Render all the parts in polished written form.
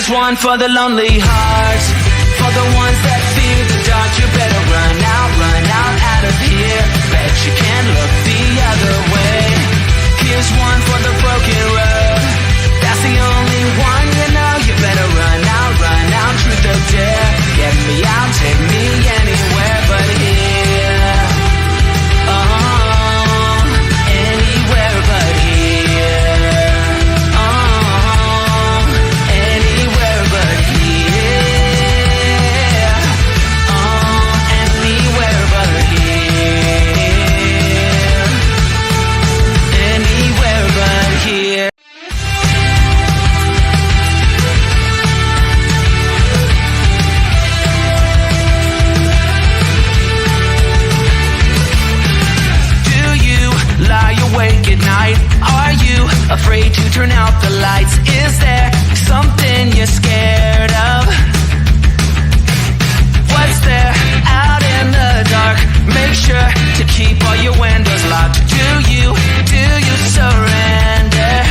Here's one for the lonely hearts, for the ones that fear the dark. You better run out of here. Bet you can't look the other way. Here's one for the broken road. That's the only one you know. You better run out, truth or dare. Get me out, take me anywhere but here. Oh, anywhere but here. Oh, anywhere but here. Oh, anywhere but here. Anywhere but here. Lie awake at night? Are you afraid to turn out the lights? Is there something you're scared of? What's there out in the dark? Make sure to keep all your windows locked. Do you surrender?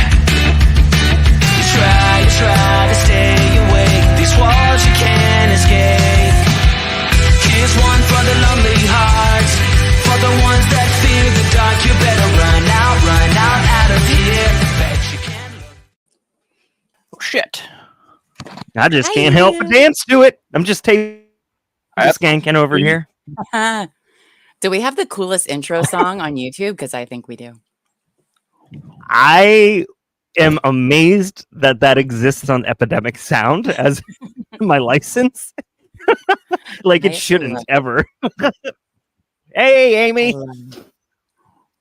You try to stay awake. These walls you can't escape. Here's one for the lonely hearts, for the ones that fear the dark. You better run out of here. Bet you can. Oh, shit. I just can't help but dance to it. I'm just skanking over here. Do we have the coolest intro song on YouTube? Because I think we do. I am amazed that exists on Epidemic Sound as my license. Like it shouldn't ever. Hey, Amy.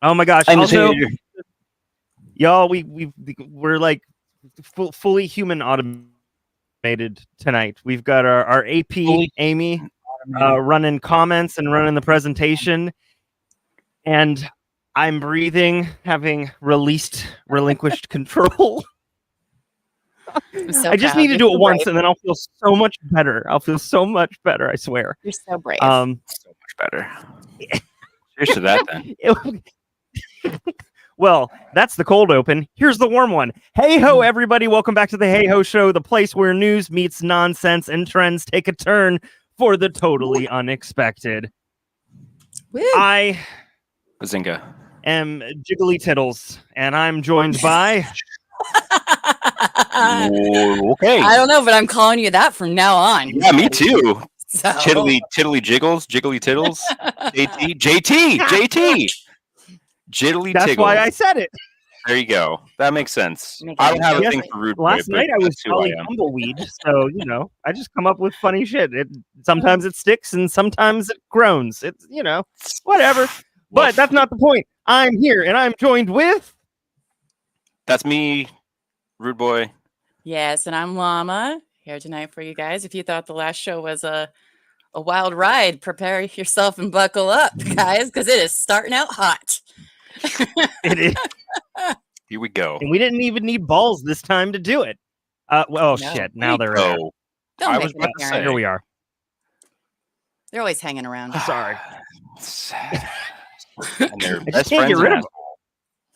Oh my gosh. Also, y'all, we're like fully human automated tonight. We've got our AP Amy running comments and running the presentation, and I'm breathing, having relinquished control. I just need to do it once, and then I'll feel so much better. I swear. You're so brave. So much better. Cheers to that, then. Well, that's the cold open. Here's the warm one. Hey ho, everybody. Welcome back to the Hey Ho Show, the place where news meets nonsense and trends take a turn for the totally unexpected. Woo. I Bazinga. am Jiggly Tittles, and I'm joined by... Okay. I don't know, but I'm calling you that from now on. Yeah, me too. So. Tiddly jiggles, jiggly tiddles. JT. Jiddly That's tiggles. why I said it. There you go. That makes sense. I don't have a thing for Rudeboy. Last night I was probably tumbleweed, so I just come up with funny shit. Sometimes it sticks and sometimes it groans. It's whatever. But that's not the point. I'm here and I'm joined with. That's me, Rudeboy. Yes, and I'm Llama here tonight for you guys. If you thought the last show was a wild ride, prepare yourself and buckle up, guys, because it is starting out hot. It is. Here we go. And we didn't even need balls this time to do it. Shit. Now they're there. Don't make it apparent. Here we are. They're always hanging around. Sorry. And they're I just best can't get friends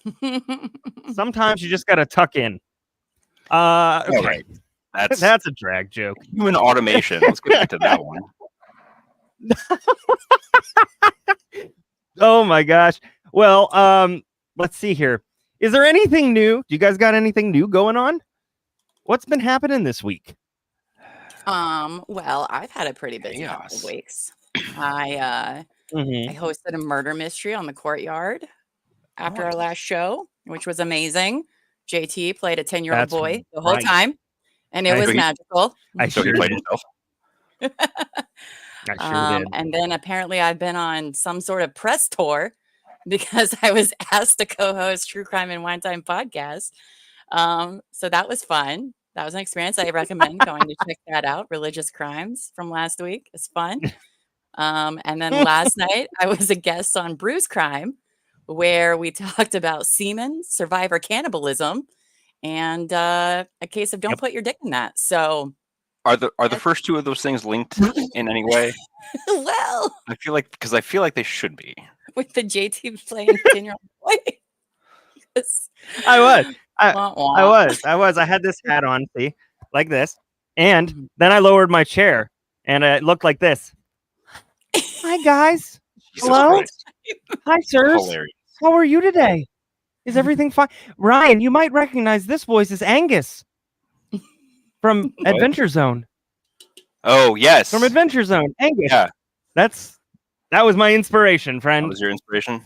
rid and of them. Sometimes you just gotta tuck in. Okay. Right. That's a drag joke. Human automation. Let's get back to that one. Oh my gosh. Well, let's see here. Is there anything new? Do you guys got anything new going on? What's been happening this week? Well, I've had a pretty busy couple of weeks. I hosted a murder mystery on the Courtyard after our last show, which was amazing. JT played a 10-year-old boy the whole time, and it was magical. So he played himself. I sure did. And then apparently I've been on some sort of press tour because I was asked to co-host True Crime and Wine Time podcast. So that was fun. That was an experience. I recommend going to check that out. Religious Crimes from last week. It's fun. And then last night I was a guest on Bruce Crime, where we talked about semen, survivor cannibalism, and a case of don't put your dick in that. So are the first two of those things linked in any way? Well, I feel like they should be. With the JT playing 10-year-old boy. I was. I had this hat on, see, like this, And then I lowered my chair, and it looked like this. Hi, guys. Jesus Hello? Christ. Hi, sirs. Hilarious. How are you today? Is everything fine? Ryan, you might recognize this voice as Angus from What? Adventure Zone. Oh, yes. From Adventure Zone. Angus. Yeah. That was my inspiration, friend. That was your inspiration?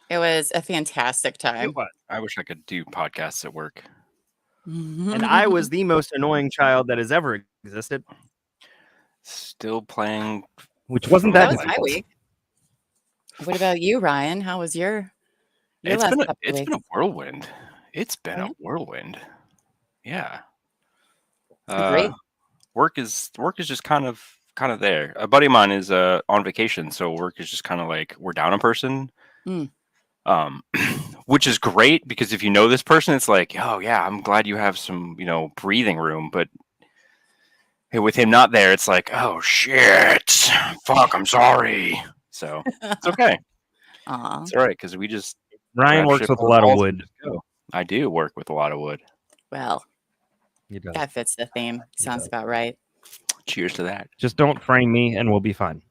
It was a fantastic time. It was. I wish I could do podcasts at work. And I was the most annoying child that has ever existed, Still playing. which wasn't That that was my difficult. week. What about you, Ryan? How was your It's last been couple it's weeks? been a whirlwind. It's been Yeah. a whirlwind. Yeah. Great. Work is just kind of there. A buddy of mine is on vacation, so work is just kind of like we're down a person. Mm. Which is great because if you know this person, it's like, oh yeah, I'm glad you have some, breathing room. But with him not there, it's like, oh shit, fuck, I'm sorry. So it's okay. Aw. It's all right because we just Ryan grab works shit with a by the lot of balls wood. and just go. I do work with a lot of wood. Well, He does. that fits the theme. Sounds does. about right. Cheers to that. Just don't frame me, and we'll be fine.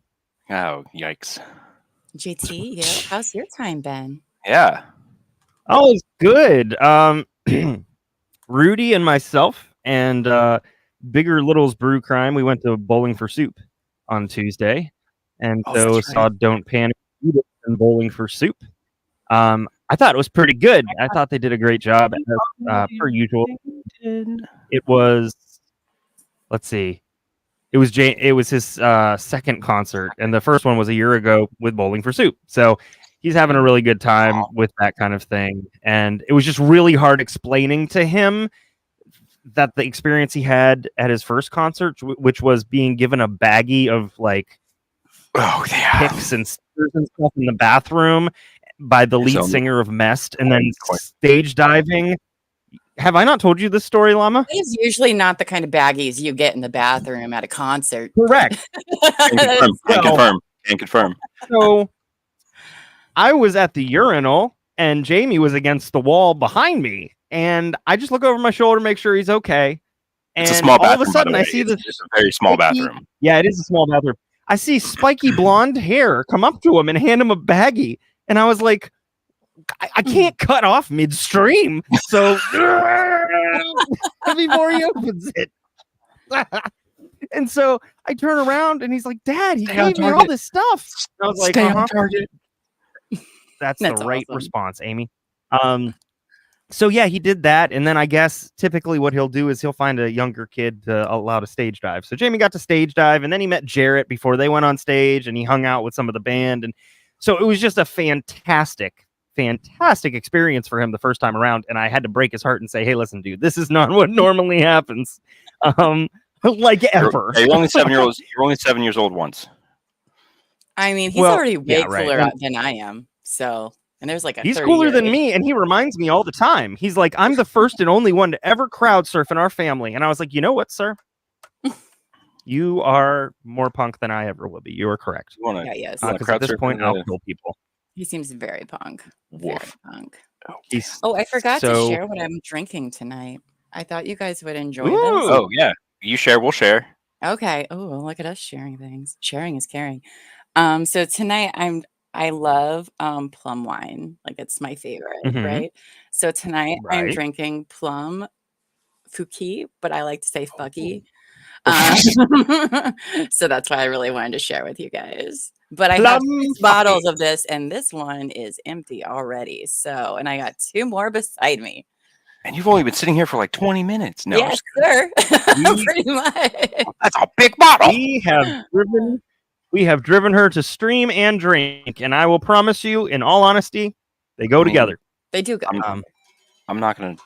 Oh yikes. JT, how's your time been? Yeah. Oh, it's good. Rudy and myself and Bigger Littles Brew Crime, we went to Bowling for Soup on Tuesday, and Oh, so that's saw Don't Panic and Bowling for Soup. I thought it was pretty good. I thought they did a great job, per usual. It was, let's see, it was his second concert, and the first one was a year ago with Bowling for Soup. So he's having a really good time with that kind of thing, and it was just really hard explaining to him that the experience he had at his first concert, which was being given a baggie of like picks and stickers and stuff in the bathroom by the lead singer of Mest, and then stage diving. Have I not told you this story, Llama? It's usually not the kind of baggies you get in the bathroom at a concert. Correct. Can confirm. So I was at the urinal, and Jamie was against the wall behind me, and I just look over my shoulder, make sure he's okay. And It's a small bathroom, all of a sudden, I see it's this. just a very small bathroom. Yeah, it is a small bathroom. I see spiky blonde hair come up to him and hand him a baggie, and I was like, I can't cut off midstream, so before he opens it. And so I turn around, and he's like, "Dad, he gave me all this stuff." I was like, Stay on target. That's That's the right awesome. response, Amy. So yeah, he did that, and then I guess typically what he'll do is he'll find a younger kid to allow to stage dive. So Jamie got to stage dive, and then he met Jarrett before they went on stage, and he hung out with some of the band, and so it was just a fantastic experience for him the first time around. And I had to break his heart and say, "Hey, listen, dude, this is not what normally happens, like ever." You're only 7 years old. You're only 7 years old once. I mean, he's Well, already way yeah, right. cooler than I am. So, and there's like a He's 30 cooler year than age- me, and he reminds me all the time. He's like, "I'm the first and only one to ever crowd surf in our family." And I was like, "You know what, sir? You are more punk than I ever will be. You are correct." You wanna, Yeah, yes. Because at this point, I'll kill people. He seems very punk. Very Woof. punk. He's Oh, I forgot to so- share what I'm drinking tonight. I thought you guys would enjoy Ooh. this. Oh yeah, you share, we'll share. Okay. Oh, look at us sharing things. Sharing is caring. So tonight I love plum wine. Like it's my favorite, Mhm. right? So tonight I'm Right. drinking plum Fuki, but I like to say fucky. So that's why I really wanted to share with you guys. But I have Plum 6 bottles of this, and this one is empty already. So, and I got 2 more beside me. And you've only been sitting here for like 20 minutes. No, Yes, sir. Pretty much. that's a big bottle. We have driven her to stream and drink, and I will promise you, in all honesty, they go together. They do go. I'm not gonna.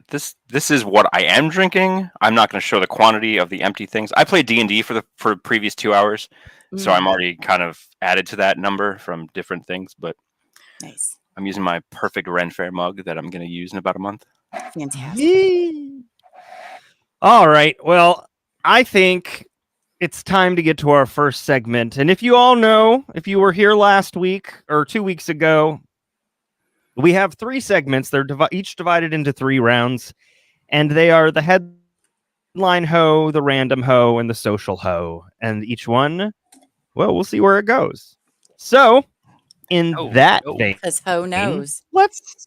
This is what I am drinking. I'm not gonna show the quantity of the empty things. I played D&D for the previous 2 hours, so I'm already kind of added to that number from different things. But Nice. I'm using my perfect Ren Fair mug that I'm gonna use in about a month. Fantastic. Yee. All right. Well, I think it's time to get to our first segment. And if you all know, if you were here last week or 2 weeks ago, we have 3 segments. They're each divided into 3 rounds, and they are the headline hoe, the random hoe, and the social hoe. And each one, well, we'll see where it goes. So, in that vein, Because ho knows. let's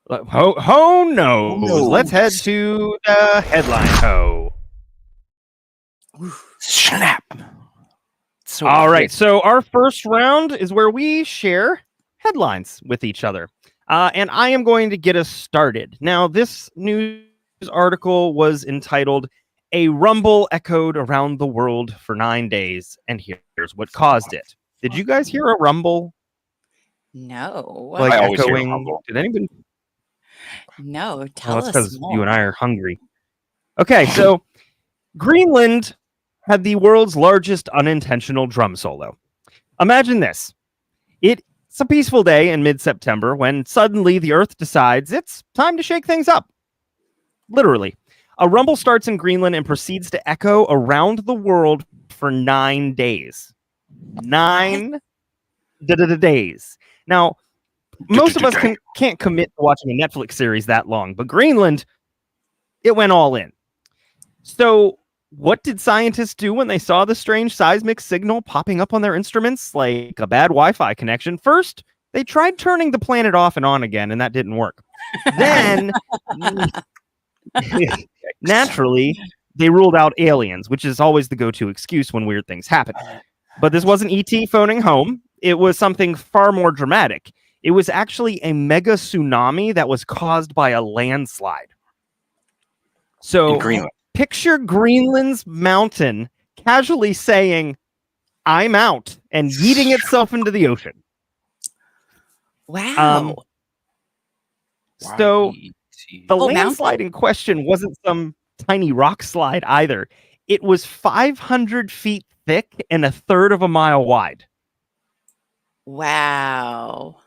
ho knows. Let's head to the headline hoe. Snap. All right. So our first round is where we share headlines with each other. And I am going to get us started. Now, this news article was entitled "A Rumble Echoed Around the World for 9 Days, and Here's What Caused It." Did you guys hear a rumble? No. Like I always hear a echoing? rumble. Did anybody? No. Well, Tell that's us because more. you and I are hungry. Okay, so Greenland had the world's largest unintentional drum solo. Imagine this. It's a peaceful day in mid-September when suddenly the Earth decides it's time to shake things up. Literally. A rumble starts in Greenland and proceeds to echo around the world for 9 days. 9 days. Now, most of us can't commit to watching a Netflix series that long, but Greenland, it went all in. So, what did scientists do when they saw the strange seismic signal popping up on their instruments, like a bad Wi-Fi connection? First, they tried turning the planet off and on again, and that didn't work. Then, naturally, they ruled out aliens, which is always the go-to excuse when weird things happen. But this wasn't ET phoning home. It was something far more dramatic. It was actually a mega tsunami that was caused by a landslide. So, In Greenland. picture Greenland's mountain casually saying, "I'm out," and yeeting itself into the ocean. Wow. So the Oh, landslide in question wasn't some tiny rock slide either. It was 500 feet thick and a third of a mile wide. Wow.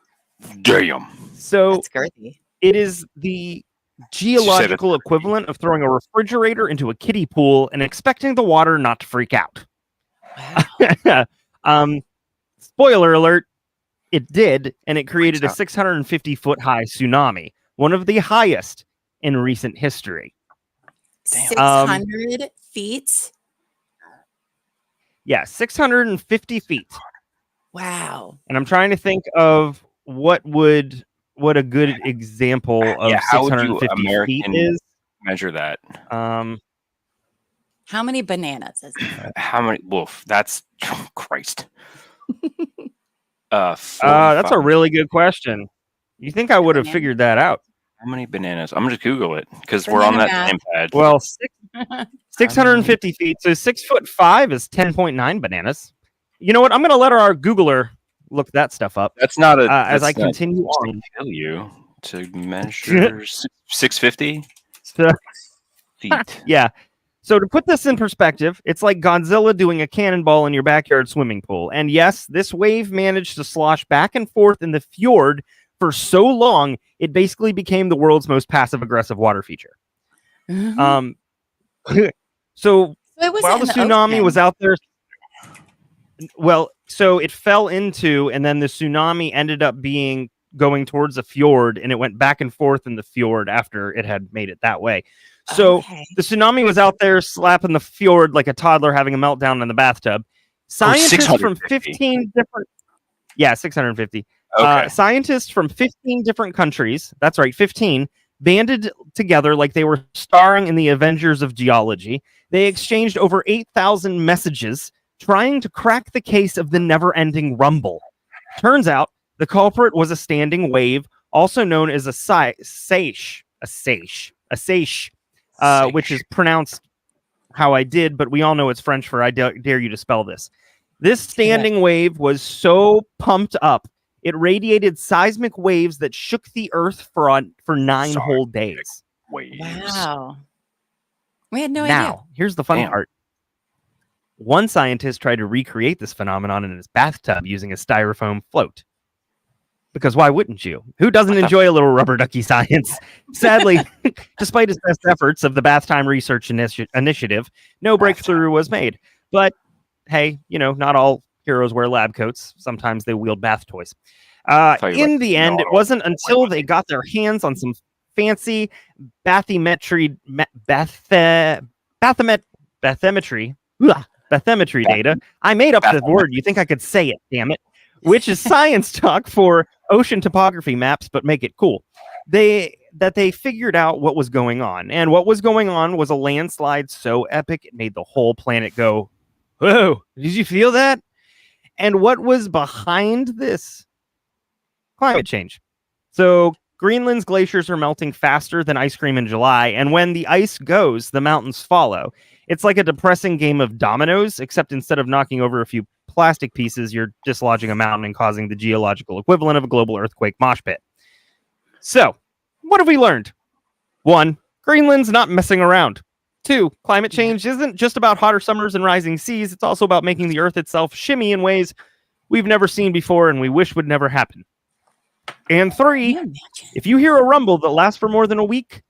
Damn. So That's girthy. it is the geological equivalent of throwing a refrigerator into a kiddie pool and expecting the water not to freak out. Wow. Spoiler alert, it did, and it created a Freaks 650-foot high tsunami, one of the highest in recent history. Damn. 600 feet? Yeah, 650 feet. Wow. And I'm trying to think of what a good example of how would you 650 feet American is. measure that? How many bananas is it? How many? Wolf. That's Christ. That's a 45. really good question. You think I would have figured that out? How many bananas? I'm gonna just Google it because we're on that Banana same pad. Well, 650 feet. So 6'5" is 10.9 bananas. You know what? I'm gonna let our Googler look that stuff up That's not a. as I that's not continue to on. kill you to measure 650 So- feet. Yeah. So to put this in perspective, it's like Godzilla doing a cannonball in your backyard swimming pool. And yes, this wave managed to slosh back and forth in the fjord for so long, it basically became the world's most passive-aggressive water feature. Mhm. So It was while the in tsunami ocean. was out there, well, so it fell into, and then the tsunami ended up going towards a fjord, and it went back and forth in the fjord after it had made it that way. So Okay. the tsunami was out there slapping the fjord like a toddler having a meltdown in the bathtub. Scientists from 650. 15 different, 650. Okay. Scientists from 15 different countries, that's right, 15, banded together like they were starring in the Avengers of geology. They exchanged over 8,000 messages trying to crack the case of the never-ending rumble. Turns out the culprit was a standing wave, also known as a seiche, which is pronounced how I did, but we all know it's French for I dare you to spell this. This standing wave was so pumped up, it radiated seismic waves that shook the earth for 9 whole days. Waves. Wow. We had no Now, idea. here's the fun Damn. part. One scientist tried to recreate this phenomenon in his bathtub using a styrofoam float. Because why wouldn't you? Who doesn't enjoy a little rubber ducky science? Sadly, despite his best efforts of the Bath Time Research Initiative, no breakthrough was made. But hey, not all heroes wear lab coats. Sometimes they wield bath toys. In the end, it wasn't until they got their hands on some fancy bathymetry bathymetry data. I made up the word. You think I could say it? Damn it! Which is science talk for ocean topography maps, but make it cool. They figured out what was going on, and what was going on was a landslide so epic it made the whole planet go, "Whoa! Did you feel that?" And what was behind this? Climate change. So Greenland's glaciers are melting faster than ice cream in July, and when the ice goes, the mountains follow. It's like a depressing game of dominoes, except instead of knocking over a few plastic pieces, you're dislodging a mountain and causing the geological equivalent of a global earthquake mosh pit. So, what have we learned? 1, Greenland's not messing around. 2, climate change isn't just about hotter summers and rising seas, it's also about making the earth itself shimmy in ways we've never seen before and we wish would never happen. And 3, if you hear a rumble that lasts for more than a week,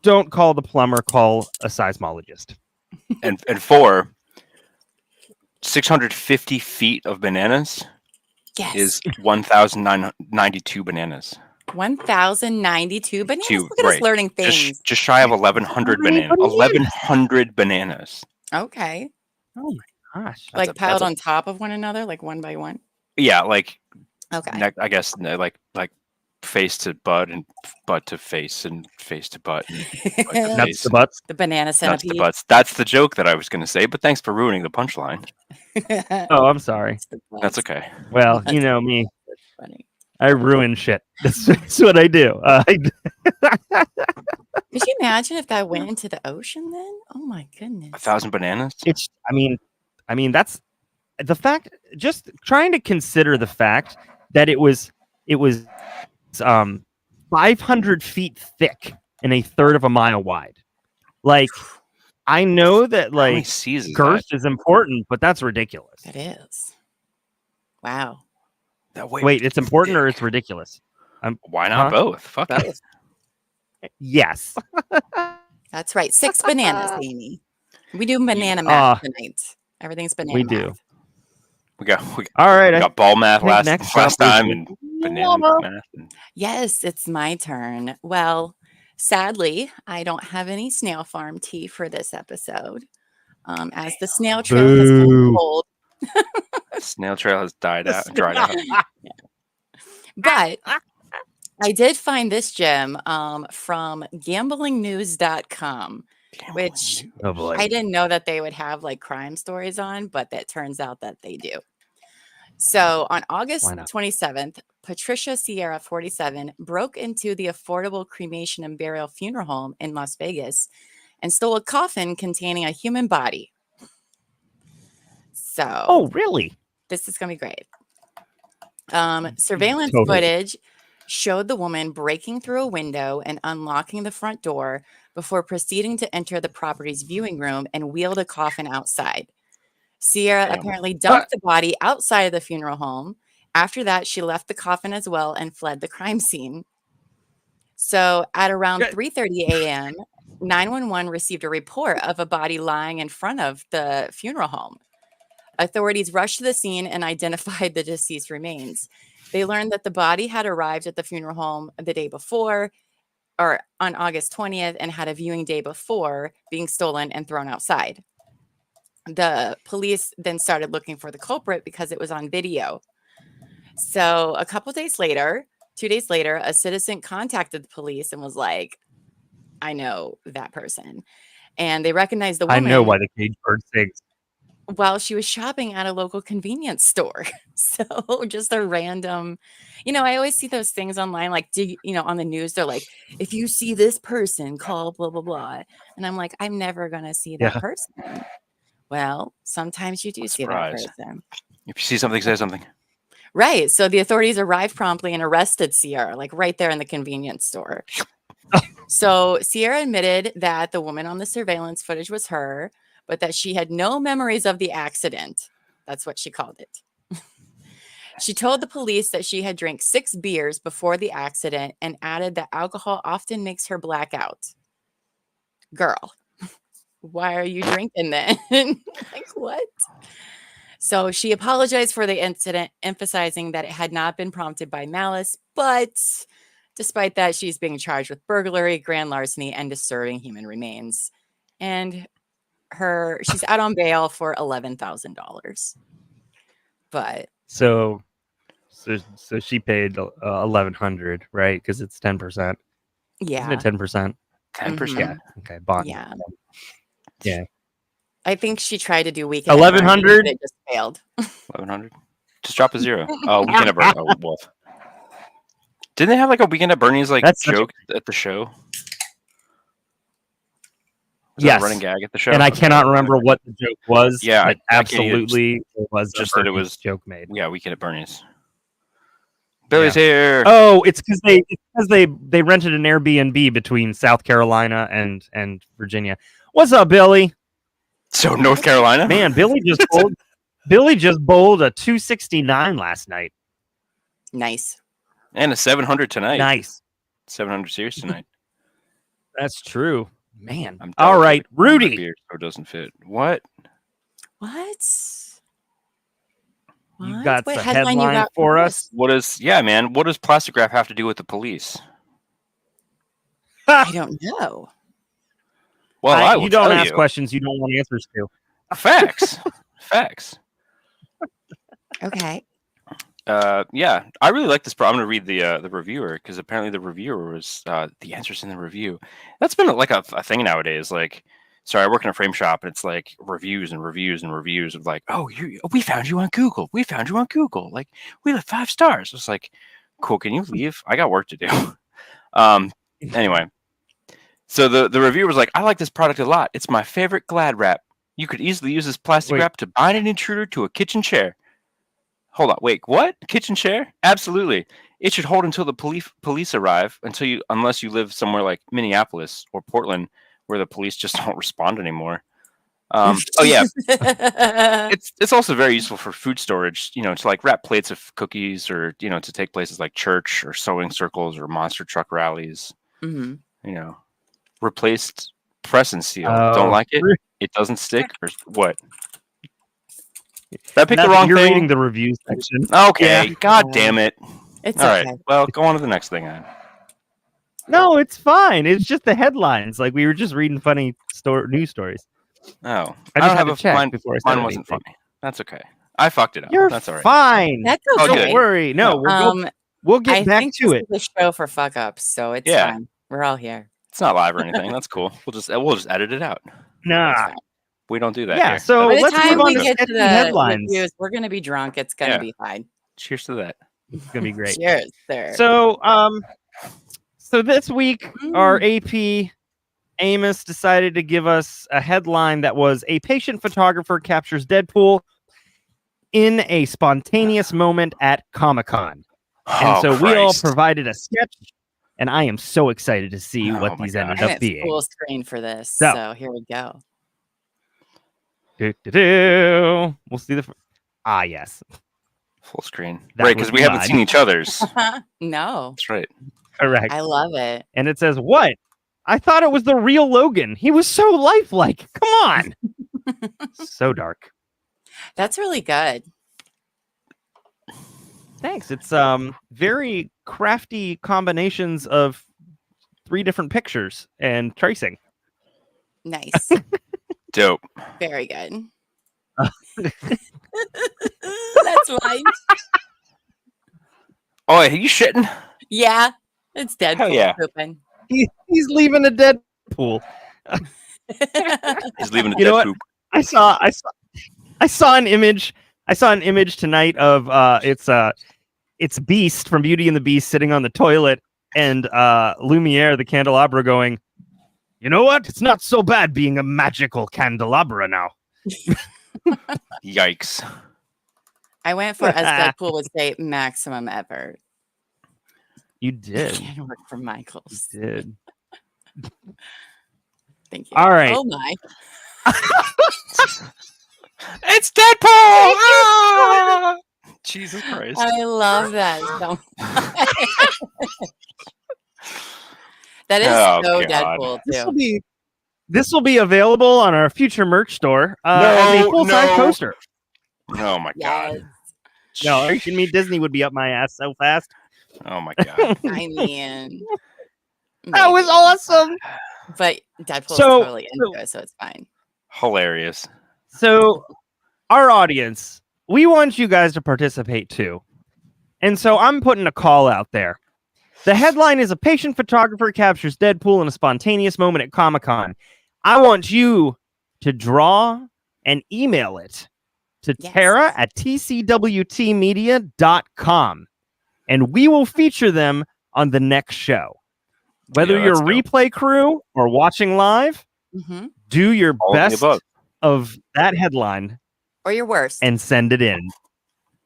don't call the plumber, call a seismologist. And 4, 650 feet of bananas is 1,092 bananas. 1,092 bananas? Two, Look at us learning things. Just shy of 1,100 bananas. 1,100 bananas. Okay. Oh my gosh. Like piled on top of one another, like one by one? Yeah, like, okay. I guess, like face to butt and butt to face and face to butt. And butt to Nuts face. to butts. The banana centipede. Nuts to butts. That's the joke that I was going to say, but thanks for ruining the punchline. Oh, I'm sorry. That's okay. Well, you know me. That's funny. I ruin shit. That's what I do. Could you imagine if that went into the ocean then? Oh my goodness. 1,000 bananas? I mean, that's the fact. Just trying to consider the fact that it was 500 feet thick and a third of a mile wide. Like, I know that like girth is important, but that's ridiculous. It is. Wow. Wait, it's important or it's ridiculous? Why not both? Fuck it. Yes. That's right. 6 bananas, Amy. We do banana math tonight. Everything's banana We math. do. We got ball math last time and banana math. Yes, it's my turn. Well, sadly, I don't have any snail farm tea for this episode. As the snail trail has been cold. Snail trail has dried out. Yeah. But I did find this gem from gamblingnews.com, which I didn't know that they would have like crime stories on, but that turns out that they do. So on August 27th, Patricia Sierra, 47, broke into the affordable cremation and burial funeral home in Las Vegas and stole a coffin containing a human body. So, oh, really? This is going to be great. Surveillance footage showed the woman breaking through a window and unlocking the front door before proceeding to enter the property's viewing room and wheel the coffin outside. Sierra apparently dumped the body outside of the funeral home. After that, she left the coffin as well and fled the crime scene. So at around 3:30 a.m., 911 received a report of a body lying in front of the funeral home. Authorities rushed to the scene and identified the deceased remains. They learned that the body had arrived at the funeral home the day before, or on August 20th, and had a viewing day before being stolen and thrown outside. The police then started looking for the culprit because it was on video. So a couple days later, 2 days later, a citizen contacted the police and was like, I know that person. And they recognized the woman. I know why the cage bird sings. While she was shopping at a local convenience store. So just a random, I always see those things online, like, on the news, they're like, if you see this person, call blah, blah, blah. And I'm like, I'm never going to see that person. Well, sometimes you do see that person. If you see something, say something. Right. So the authorities arrived promptly and arrested Sierra, like right there in the convenience store. So Sierra admitted that the woman on the surveillance footage was her, but that she had no memories of the accident. That's what she called it. She told the police that she had drank 6 beers before the accident and added that alcohol often makes her black out. Girl, why are you drinking then? Like, what? So she apologized for the incident, emphasizing that it had not been prompted by malice, but despite that, she's being charged with burglary, grand larceny, and disturbing human remains. and she's out on bail for $11,000. But So she paid $1,100, right? Because it's 10%. Isn't yeah, it 10%? 10%. Yeah. Okay. Bond. yeah. Yeah. I think she tried to do weekend. 1,100? It just failed. 1,100. Just drop a zero. Oh, weekend at Bernie's. Oh, wolf. Didn't they have like a weekend at Bernie's like That's such joke at the show? Was that Yes. a running gag at the show? And I Okay. cannot remember what the joke was. Yeah, but I can't either. absolutely it was Just a that it Bernie's was- joke made. Yeah, weekend at Bernie's. Billy's here. Oh, it's because they rented an Airbnb between South Carolina and Virginia. What's up, Billy? So North Carolina? Man, Billy just bowled a 269 last night. Nice. And a 700 tonight. Nice. 700 series tonight. That's true. Man. I'm All right, delicate. My Rudy. beard so it doesn't fit. What? What? You got What the headline you headline got for this? us? What does plastic wrap have to do with the police? I don't know. Well, I will you don't tell ask you. questions you don't want answers to. Facts. Facts. Okay. Yeah, I really like this. I'm going to read the reviewer because apparently the reviewer was the answers in the review. That's been like a thing nowadays. Like, sorry, I work in a frame shop, and it's like reviews and reviews and reviews of like, oh, we found you on Google. We found you on Google. Like, we left 5 stars. It's like, cool. Can you leave? I got work to do. Anyway, so the reviewer was like, I like this product a lot. It's my favorite Glad wrap. You could easily use this plastic wrap to bind an intruder to a kitchen chair. Hold on, wait, what? Kitchen chair? Absolutely. It should hold until the police arrive, unless you live somewhere like Minneapolis or Portland, where the police just don't respond anymore. Oh yeah, it's also very useful for food storage. To like wrap plates of cookies, or to take places like church or sewing circles or monster truck rallies. Mm-hmm. Replaced press and seal. Oh. Don't like it? It doesn't stick, or what? Did I pick the wrong You're thing? reading the review section. Okay, Yeah. God damn it. It's All okay. right, well, go on to the next thing then. No, it's fine. It's just the headlines. Like we were just reading funny news stories. Oh, I don't just had have to a check mine. before I said Mine wasn't anything. funny. That's okay. I fucked it up. You're That's all right. fine. That's Oh, okay. good. Don't worry. No, we'll get I back think to this it. is a show for fuck ups, so it's Yeah. fine. We're all here. It's not live or anything. That's cool. We'll just edit it out. It's Nah. fine. We don't do that. Yeah, here. so By the let's time move on we to get to sketchy the headlines. reviews, we're gonna be drunk. It's gonna Yeah. be fine. Cheers to that. It's gonna be great. Cheers, sir. So this week, our AP Amos decided to give us a headline that was a patient photographer captures Deadpool in a spontaneous moment at Comic-Con. And so we all Christ. provided a sketch, and I am so excited to see Oh what my these God. ended I'm up at being. full screen for this, So- so here we go. We'll see the. Yes. Full screen. That Right, because was we haven't mine. seen each other's. No, That's right. Correct. I love it. And it says, what? I thought it was the real Logan. He was so lifelike. Come on. So dark. That's really good. Thanks. It's very crafty combinations of 3 different pictures and tracing. Nice. Dope. Very good. That's right. Oh, are you shitting? Yeah, it's Deadpool Hell yeah. pooping. He's leaving a Deadpool. He's leaving the You know dead what? poop. I saw an image. I saw an image tonight of it's Beast from Beauty and the Beast sitting on the toilet, and Lumiere the candelabra going, you know what? It's not so bad being a magical candelabra now. Yikes. I went for, as Deadpool would say, maximum effort. You did. Can't work for Michaels. You did. Thank you. All right. Oh my. It's Deadpool! Ah! Jesus Christ. I love that so much. That is Oh, so God. Deadpool This will be available on our future merch store as a full-size no. poster. Oh my Yes. god. No, are you kidding me? Disney would be up my ass so fast. Oh my god. I mean, That was maybe. awesome. But Deadpool's So- totally into it, so it's fine. Hilarious. So, our audience, we want you guys to participate too. And so I'm putting a call out there. The headline is a patient photographer captures Deadpool in a spontaneous moment at Comic-Con. I want you to draw and email it to Yes. Tara at tcwtmedia.com. And we will feature them on the next show. Whether Yeah, you're a that's dope. replay crew or watching live, Hmm. do your All of the best above. of that headline Or your worst. and send it in.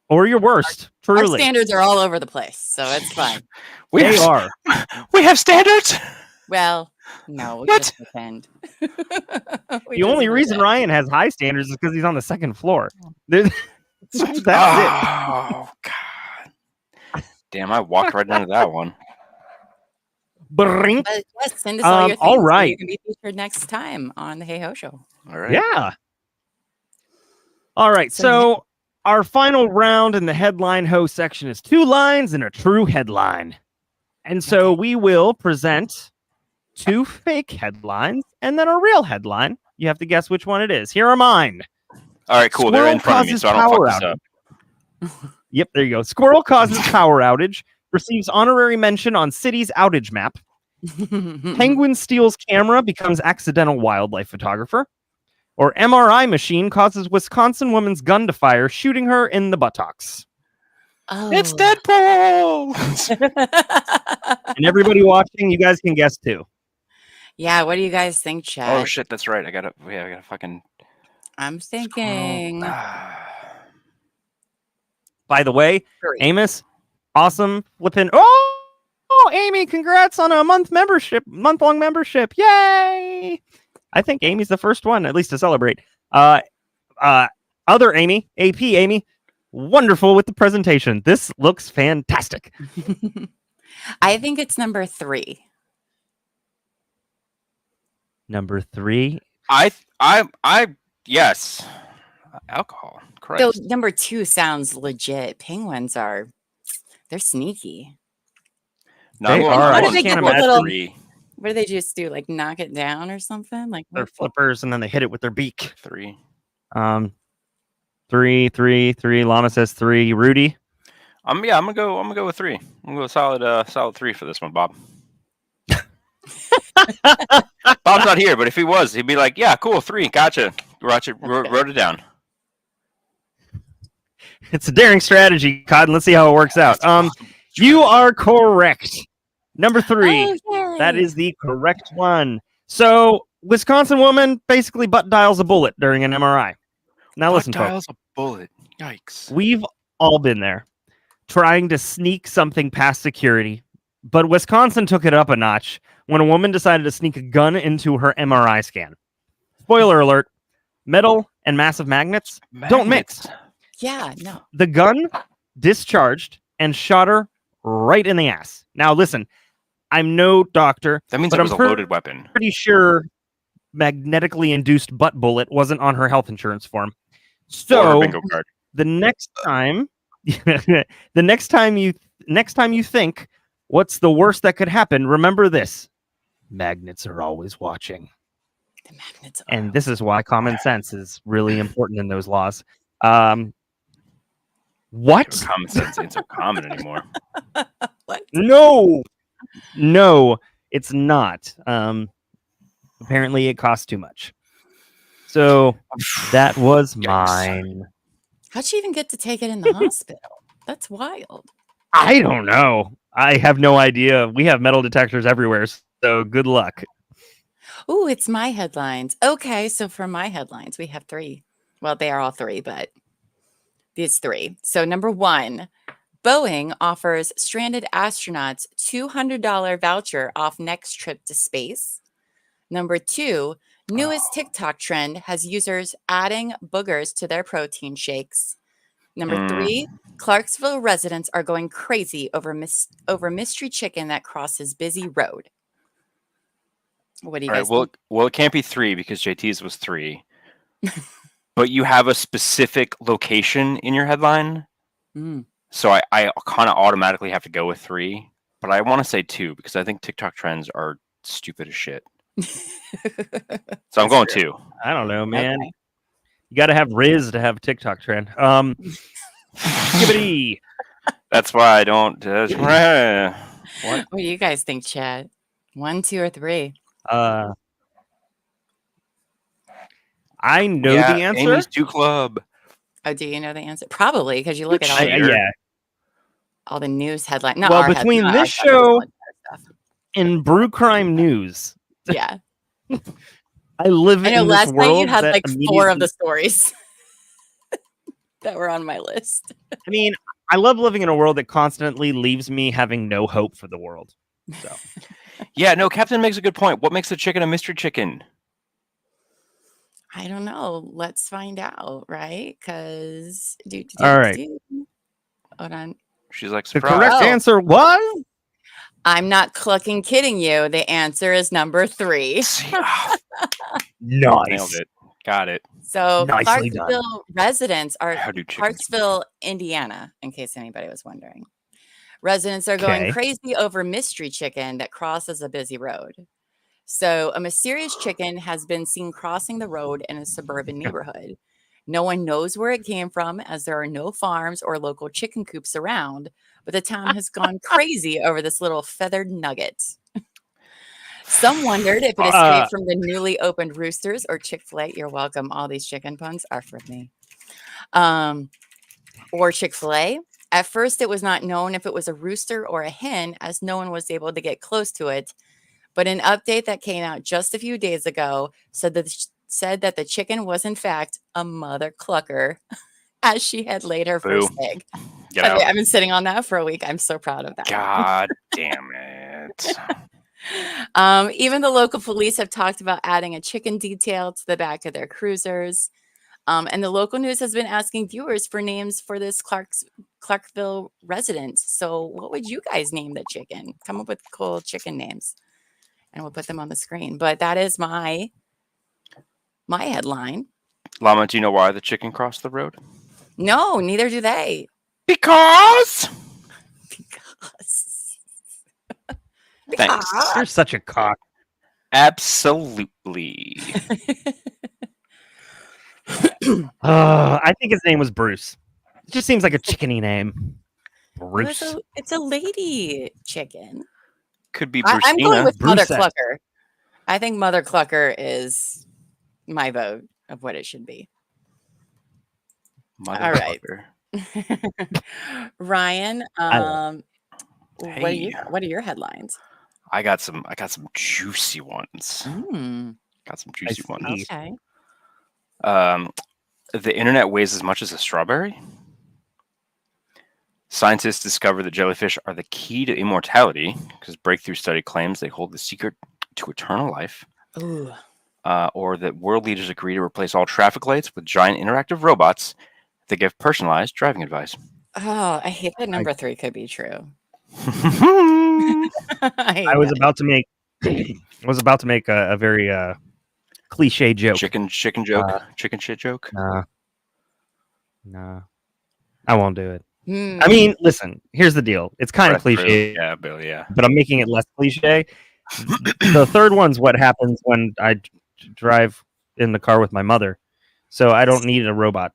Or your worst, Our truly. standards are all over the place, so it's fine. We They have, are. we have standards. Well, no, we What? just pretend. The only reason Ryan has high standards is because he's on the second floor. That's it. Oh God! Damn, I walked right into that one. Brink. But yes, send us all your things. All so right. you can be featured next time on the Hey Ho Show. All right. Yeah. All right. So our final round in the headline ho section is 2 lines and a true headline. And so we will present 2 fake headlines and then a real headline. You have to guess which one it is. Here are mine. All right. Cool. They're Squirrel in front of me, causes so I don't power fuck this up. Yep, there you go. Squirrel causes power outage, receives honorary mention on city's outage map. Penguin steals camera, becomes accidental wildlife photographer. Or MRI machine causes Wisconsin woman's gun to fire, shooting her in the buttocks. Oh. It's Deadpool. And everybody watching, you guys can guess too. Yeah, what do you guys think, Chad? Oh shit, that's right. I gotta fucking. I'm thinking By the way, 3. Amos, awesome flipping. Oh, Amy, congrats on a month-long membership. Yay! I think Amy's the first one, at least to celebrate. Other Amy, AP Amy, wonderful with the presentation. This looks fantastic. I think it's number 3. Number 3. Yes. Alcohol. So Christ. number 2 sounds legit. Penguins they're sneaky. No, They I'm are. going I What do they can't get that imagine. little- 3. What do they just do? Like knock it down or something? Like They're what? flippers, and then they hit it with their beak. 3. 3. Llama says 3. Rudy. I'm gonna go with 3. I'm gonna go solid 3 for this one, Bob. Bob's not here, but if he was, he'd be like, "Yeah, cool, 3, gotcha." Wrote it down. It's a daring strategy, Cotton. Let's see how it works out. You are correct. Number 3. Oh, That yay. is the correct one. So, Wisconsin woman basically butt dials a bullet during an MRI. Now listen, folks. Dials a bullet. Yikes. We've all been there, trying to sneak something past security. But Wisconsin took it up a notch when a woman decided to sneak a gun into her MRI scan. Spoiler alert, metal and massive magnets don't mix. Yeah, no. The gun discharged and shot her right in the ass. Now listen, I'm no doctor, That means but it was I'm a loaded weapon. pretty sure magnetically induced butt bullet wasn't on her health insurance form. Or So her bingo card. the next time next time you think what's the worst that could happen, remember this: magnets are always watching. The magnets are And this is why common sense is really important in those laws. What? Common sense ain't so common anymore. what? No, it's not. Apparently it costs too much. So that was Yikes. mine. How'd she even get to take it in the hospital? That's wild. I don't know. I have no idea. We have metal detectors everywhere, so good luck. Ooh, it's my headlines. Okay, so for my headlines, we have 3. Well, they are all 3, but these 3. So number 1, Boeing offers stranded astronauts $200 voucher off next trip to space. Number 2, newest TikTok trend has users adding boogers to their protein shakes. Number 3, Clarksville residents are going crazy over mystery chicken that crosses busy road. What do you All guys right, think? well, it can't be 3 because JT's was 3. But you have a specific location in your headline. Mm. So I kind of automatically have to go with 3. But I want to say 2 because I think TikTok trends are stupid as shit. So I'm going 2. I don't know, man. Okay. You got to have Riz to have TikTok trend. Skibbity. That's why I don't. What? What do you guys think, Chad? 1, 2, or 3? I know the answer. Amy's 2 Club. Oh, do you know the answer? Probably, because you look at all, Yeah. all the news headlines. Not Well, our between not this our show stuff. and Brew Crime News, Yeah. I live I know in this last night you world had that like 4 of immediately- the stories that were on my list. I mean, I love living in a world that constantly leaves me having no hope for the world. So Yeah, no, Captain makes a good point. What makes a chicken a mystery chicken? I don't know. Let's find out, right? Because All right. Hold on. She's like, the surprise. correct answer was I'm not clucking kidding you. The answer is number 3. nice. Nailed it. Got it. So Nicely done. Clarksville residents are How do chickens? Clarksville, Indiana, in case anybody was wondering. Residents are going Okay. crazy over mystery chicken that crosses a busy road. So a mysterious chicken has been seen crossing the road in a suburban neighborhood. No one knows where it came from, as there are no farms or local chicken coops around, but the town has gone crazy over this little feathered nugget. Some wondered if it escaped from the newly opened Roosters or Chick-fil-A. You're welcome. All these chicken puns are for me. Or Chick-fil-A. At first, it was not known if it was a rooster or a hen, as no one was able to get close to it. But an update that came out just a few days ago said that the chicken was, in fact, a mother clucker, as she had laid her first egg. Get out. I've been sitting on that for a week. I'm so proud of that. God damn it. Even the local police have talked about adding a chicken detail to the back of their cruisers. And the local news has been asking viewers for names for this Clarksville resident. So what would you guys name the chicken? Come up with cool chicken names and we'll put them on the screen. But that is my headline. Llama, do you know why the chicken crossed the road? No, neither do they. Because. Thanks. You're such a cock. Absolutely. I think his name was Bruce. It just seems like a chickeny name. Bruce. It's a lady chicken. Could be I'm going Brucina. with Mother Brucette. Clucker. I think Mother Clucker is my vote of what it should be. All right. Ryan, Hey. what are your headlines? I got some juicy ones. Got some juicy I ones. see. Okay. The internet weighs as much as a strawberry. Scientists discover that jellyfish are the key to immortality because breakthrough study claims they hold the secret to eternal life. Ooh. Or that world leaders agree to replace all traffic lights with giant interactive robots that give personalized driving advice. Oh, I hate that number 3 could be true. I was about to make a very cliche joke. Chicken joke. Chicken shit joke. Nah. I won't do it. Hmm. I mean, listen, here's the deal. It's kind of cliche, Yeah, Bill, yeah. but I'm making it less cliche. The third one's what happens when I drive in the car with my mother. So I don't need a robot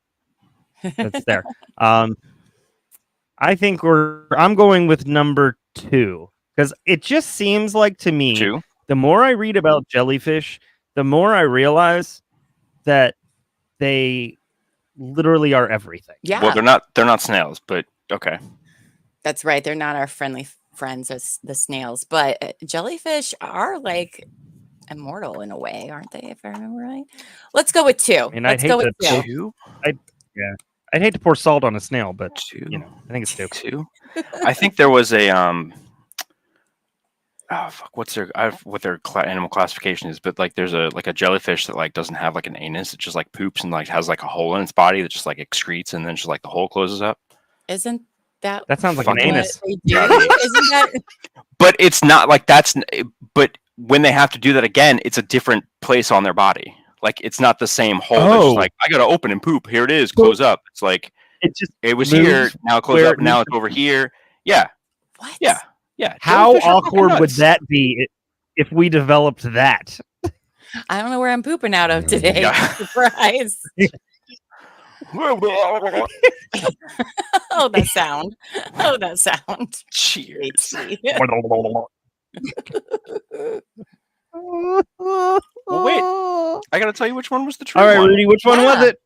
that's there. I think I'm going with number 2 because it just seems like to me, 2. the more I read about jellyfish, the more I realize that they literally are everything. Yeah, Well, they're not snails, but okay. that's right. They're not our friendly friends as the snails, but jellyfish are like immortal in a way, aren't they? If I remember right. Let's go with 2. And Let's I'd go hate with to 2. I'd hate to pour salt on a snail, but 2. you know, I think it's 2. 2. I think there was a what their animal classification is, but like there's a jellyfish that like doesn't have like an anus. It just like poops and like has like a hole in its body that just like excretes and then just like the hole closes up. Isn't that That sounds like an what anus. they do? Isn't that But it's not like that's. But when they have to do that again, it's a different place on their body. Like it's not the same hole. It's just like I gotta open and poop. Here it is. Close up. It's like it was here. Now it closed up. Now it's over here. Yeah. what? Yeah. How Jellyfish are fucking awkward would nuts. that be if we developed that? I don't know where I'm pooping out of today. Yeah. Surprise. Oh, that sound. Oh, that sound. Cheers. Well, wait. I gotta tell you which one was the true All right, one. Rudy, which one was Yeah. it?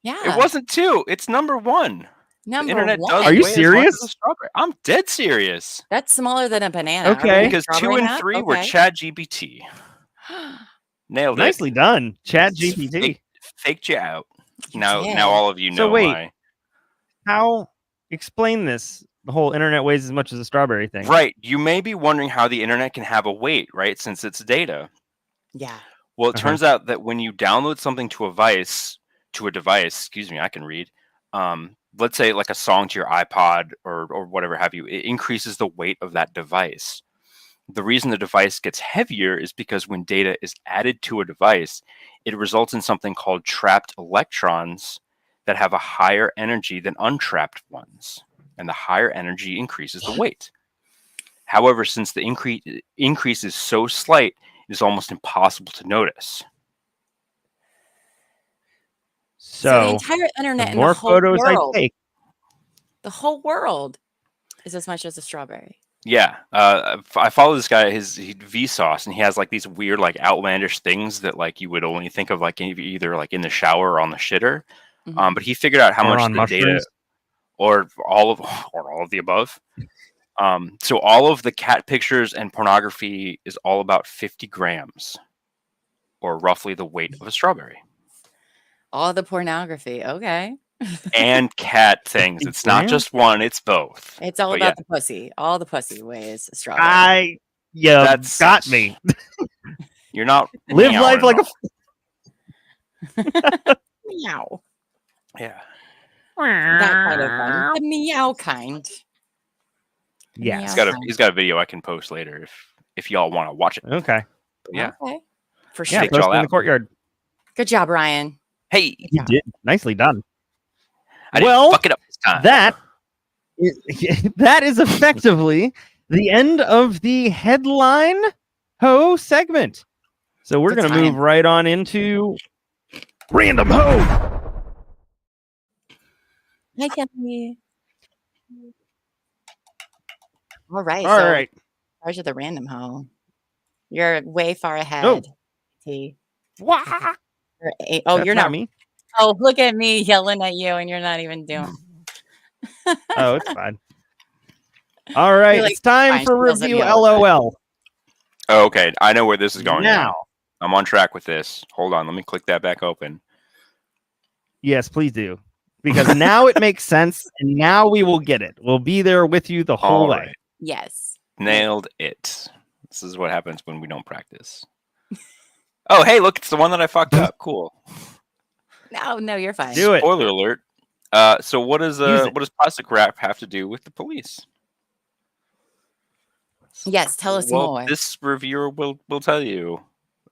Yeah. It wasn't 2. It's number 1. Number The internet one. does Are you weigh as much serious? as a strawberry. I'm dead serious. That's smaller than a banana. Okay. Are we Because 2 strawberry and nut? 3 were Okay. ChatGPT. Nailed it. Nicely done, Chat GPT. Faked you out. You Now did. all of you know So wait. why. How? Explain this. The whole internet weighs as much as a strawberry thing. Right. You may be wondering how the internet can have a weight, right? Since it's data. Yeah. Well, it turns out that when you download something to a device, I can read. Let's say like a song to your iPod or whatever have you, it increases the weight of that device. The reason the device gets heavier is because when data is added to a device, it results in something called trapped electrons that have a higher energy than untrapped ones. And the higher energy increases the weight. However, since the increase is so slight, it is almost impossible to notice. So the So entire internet the and more the whole photos world, I take, the whole world is as much as a strawberry. Yeah, I follow this guy. He's Vsauce, and he has like these weird, like outlandish things that like you would only think of like either like in the shower or on the shitter. Mhm. But he figured out how Or much on the data, mushrooms. or all of the above. So all of the cat pictures and pornography is all about 50 grams, or roughly the weight of a strawberry. All the pornography. Okay. And cat things. It's not grams? just one; it's both. It's all But about the pussy. All the pussy weighs a strawberry. That's- got me. You're not Live life meowing like all. Meow. Yeah. That kind of fun. The meow kind. The Yes. meow He's got a video I can post later if y'all want to watch it. Okay. But yeah. Okay. For Yeah, sure. Check y'all post in the out. courtyard. Good job, Ryan. Hey, You did. Nicely done. I didn't Well, fuck it up this time. That is effectively the end of the headline ho segment. So we're Good going to move time. right on into random ho. Hi, Kelly. All right. All so right. Charge of the random hoe. You're way far ahead. Oh. T. Wah! Oh, That's you're not. me. Oh, look at me yelling at you, and you're not even doing. Oh, it's fine. All right. like, It's time fine, for she yells at review me all the time. LOL. Oh, okay, I know where this is going now. Now. I'm on track with this. Hold on, let me click that back open. Yes, please do. Because now it makes sense, and now we will get it. We'll be there with you the whole All way. right. Yes. Nailed it. This is what happens when we don't practice. Oh, hey, look, it's the one that I fucked up. Cool. No, you're fine. Do it. Spoiler alert. So what Use does it. plastic wrap have to do with the police? Yes, tell us more. This reviewer will tell you.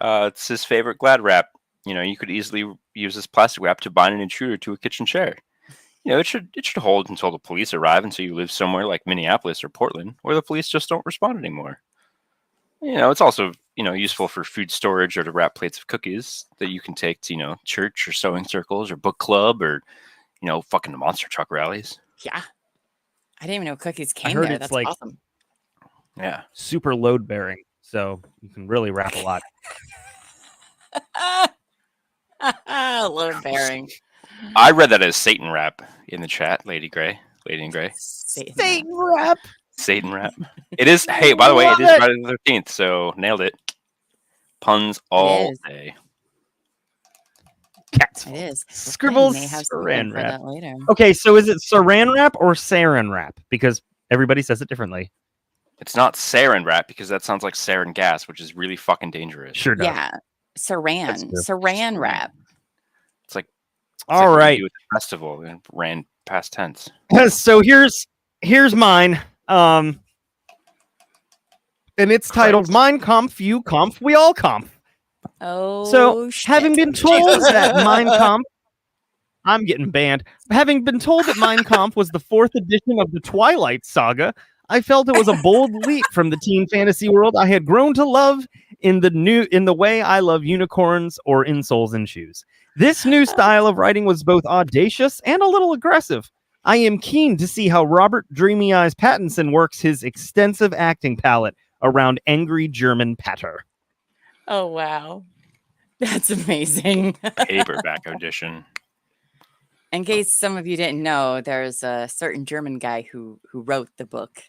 It's his favorite Glad wrap. You know, you could easily use this plastic wrap to bind an intruder to a kitchen chair. You know, it should hold until the police arrive, until you live somewhere like Minneapolis or Portland, where the police just don't respond anymore. You know, it's also, you know, useful for food storage or to wrap plates of cookies that you can take to, you know, church or sewing circles or book club or, you know, fucking the monster truck rallies. Yeah. I didn't even know cookies came heard there. it's That's like- awesome. Yeah. Super load bearing. So you can really wrap a lot. Load bearing. I read that as Satan wrap in the chat, Lady in Gray. Satan. wrap. Satan wrap. It is. Hey, by the way, it is Love it. Friday the 13th, so nailed it. Puns all is. day. Cats. It is. Scribbles May have saran something for wrap. that later. Okay, so is it saran wrap or sarin wrap? Because everybody says it differently. It's not sarin wrap because that sounds like sarin gas, which is really fucking dangerous. Sure does. Yeah. Saran. true. Saran wrap. It's like All what we right. do at the festival and ran past tense. So here's mine. And it's titled Mein Kampf, You Kampf, We All Kampf. Oh, So, shit. having been told that Mein Kampf, I'm getting banned. Having been told that Mein Kampf was the 4th edition of the Twilight Saga, I felt it was a bold leap from the teen fantasy world I had grown to love in the way I love unicorns or insoles in shoes. This new style of writing was both audacious and a little aggressive. I am keen to see how Robert Dreamy Eyes Pattinson works his extensive acting palette around angry German patter. Oh, wow. That's amazing. Paperback edition. In case some of you didn't know, there's a certain German guy who wrote the book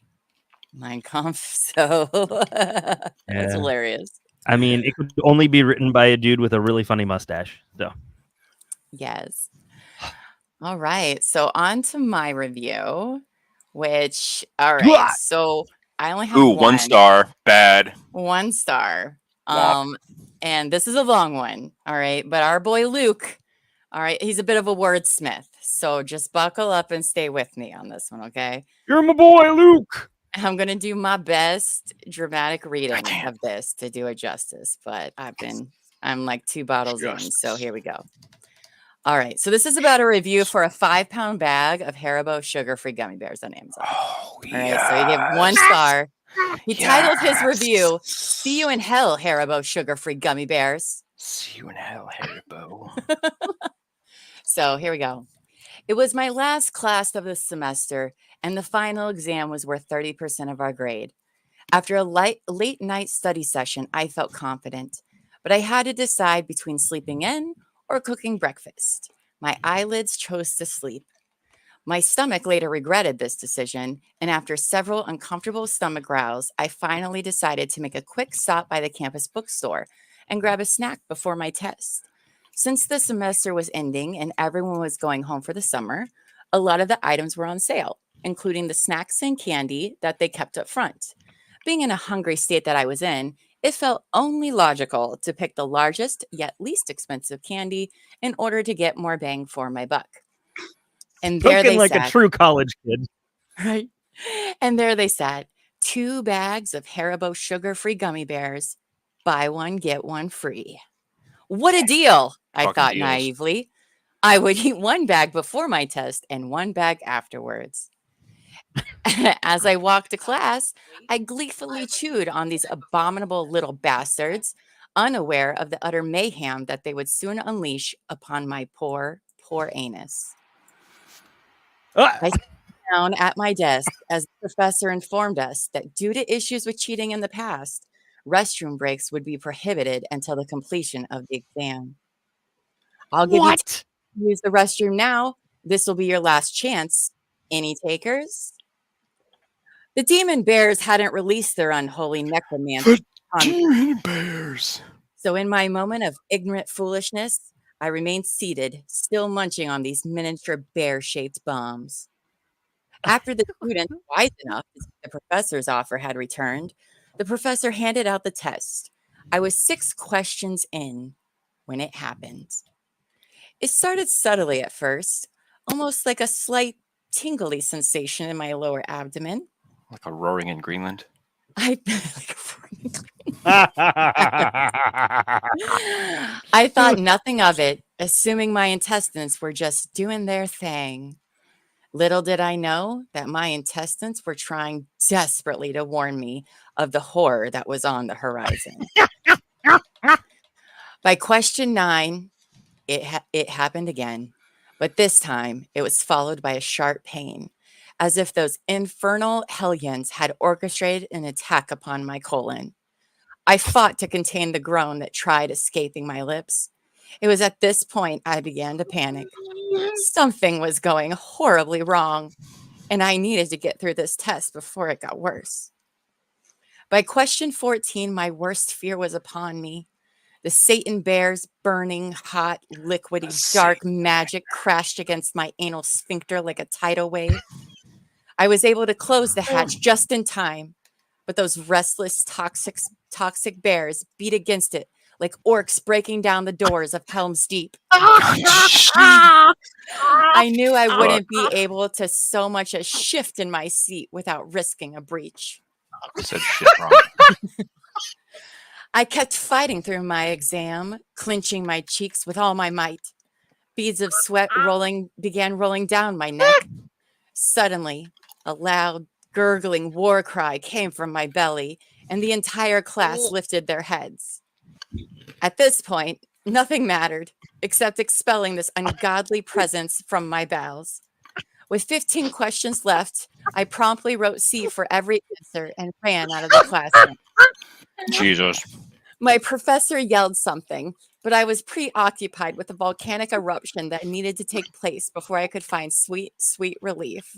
Mein Kampf, so that's Yeah. hilarious. I mean, it could only be written by a dude with a really funny mustache. So, Yes. All right. So on to my review, which, all right. What? So I only have Ooh, 1 star. Bad. 1 star. Womp. And this is a long one. All right. But our boy Luke, all right, he's a bit of a wordsmith. So just buckle up and stay with me on this one, okay? you're my boy, Luke. I'm going to do my best dramatic reading of this to do it justice, but I'm like 2 bottles in, so here we go. All right, so this is about a review for a 5-pound bag of Haribo sugar-free gummy bears on Amazon. Oh, All right, so he gave 1 star. He titled his review, "See You in Hell, Haribo Sugar-Free Gummy Bears." See you in hell, Haribo. So here we go. It was my last class of the semester, and the final exam was worth 30% of our grade. After a late night study session, I felt confident, but I had to decide between sleeping in or cooking breakfast. My eyelids chose to sleep. My stomach later regretted this decision, and after several uncomfortable stomach growls, I finally decided to make a quick stop by the campus bookstore and grab a snack before my test. Since the semester was ending and everyone was going home for the summer, a lot of the items were on sale, including the snacks and candy that they kept up front. Being in a hungry state that I was in, it felt only logical to pick the largest yet least expensive candy in order to get more bang for my buck. And there Spoken they like sat, a true college kid. right? And there they sat, 2 bags of Haribo sugar-free gummy bears, buy one, get one free. What a deal, I Fucking thought deals. naively. I would eat 1 bag before my test and 1 bag afterwards. As I walked to class, I gleefully chewed on these abominable little bastards, unaware of the utter mayhem that they would soon unleash upon my poor, poor anus. I sat down at my desk as the professor informed us that due to issues with cheating in the past, restroom breaks would be prohibited until the completion of the exam. I'll give you time to use the restroom now. This will be your last chance. Any takers? The demon bears hadn't released their unholy necromancy. Demon bears. So in my moment of ignorant foolishness, I remained seated, still munching on these miniature bear-shaped bombs. After the students wise enough to see the professor's offer had returned, the professor handed out the test. I was 6 questions in when it happened. It started subtly at first, almost like a slight tingly sensation in my lower abdomen. Like a roaring in Greenland. I thought nothing of it, assuming my intestines were just doing their thing. Little did I know that my intestines were trying desperately to warn me of the horror that was on the horizon. By question 9, it happened again, but this time it was followed by a sharp pain, as if those infernal hellions had orchestrated an attack upon my colon. I fought to contain the groan that tried escaping my lips. It was at this point I began to panic. Something was going horribly wrong, and I needed to get through this test before it got worse. By question 14, my worst fear was upon me. The Satan bear's burning, hot, liquidy, dark magic crashed against my anal sphincter like a tidal wave. I was able to close the hatch just in time, but those restless, toxic bears beat against it like orcs breaking down the doors of Helm's Deep. I knew I wouldn't be able to so much as shift in my seat without risking a breach. I said shit wrong. I kept fighting through my exam, clenching my cheeks with all my might. Beads of sweat began rolling down my neck. Suddenly, a loud, gurgling war cry came from my belly, and the entire class lifted their heads. At this point, nothing mattered except expelling this ungodly presence from my bowels. With 15 questions left, I promptly wrote C for every answer and ran out of the classroom. Jesus. My professor yelled something, but I was preoccupied with the volcanic eruption that needed to take place before I could find sweet, sweet relief.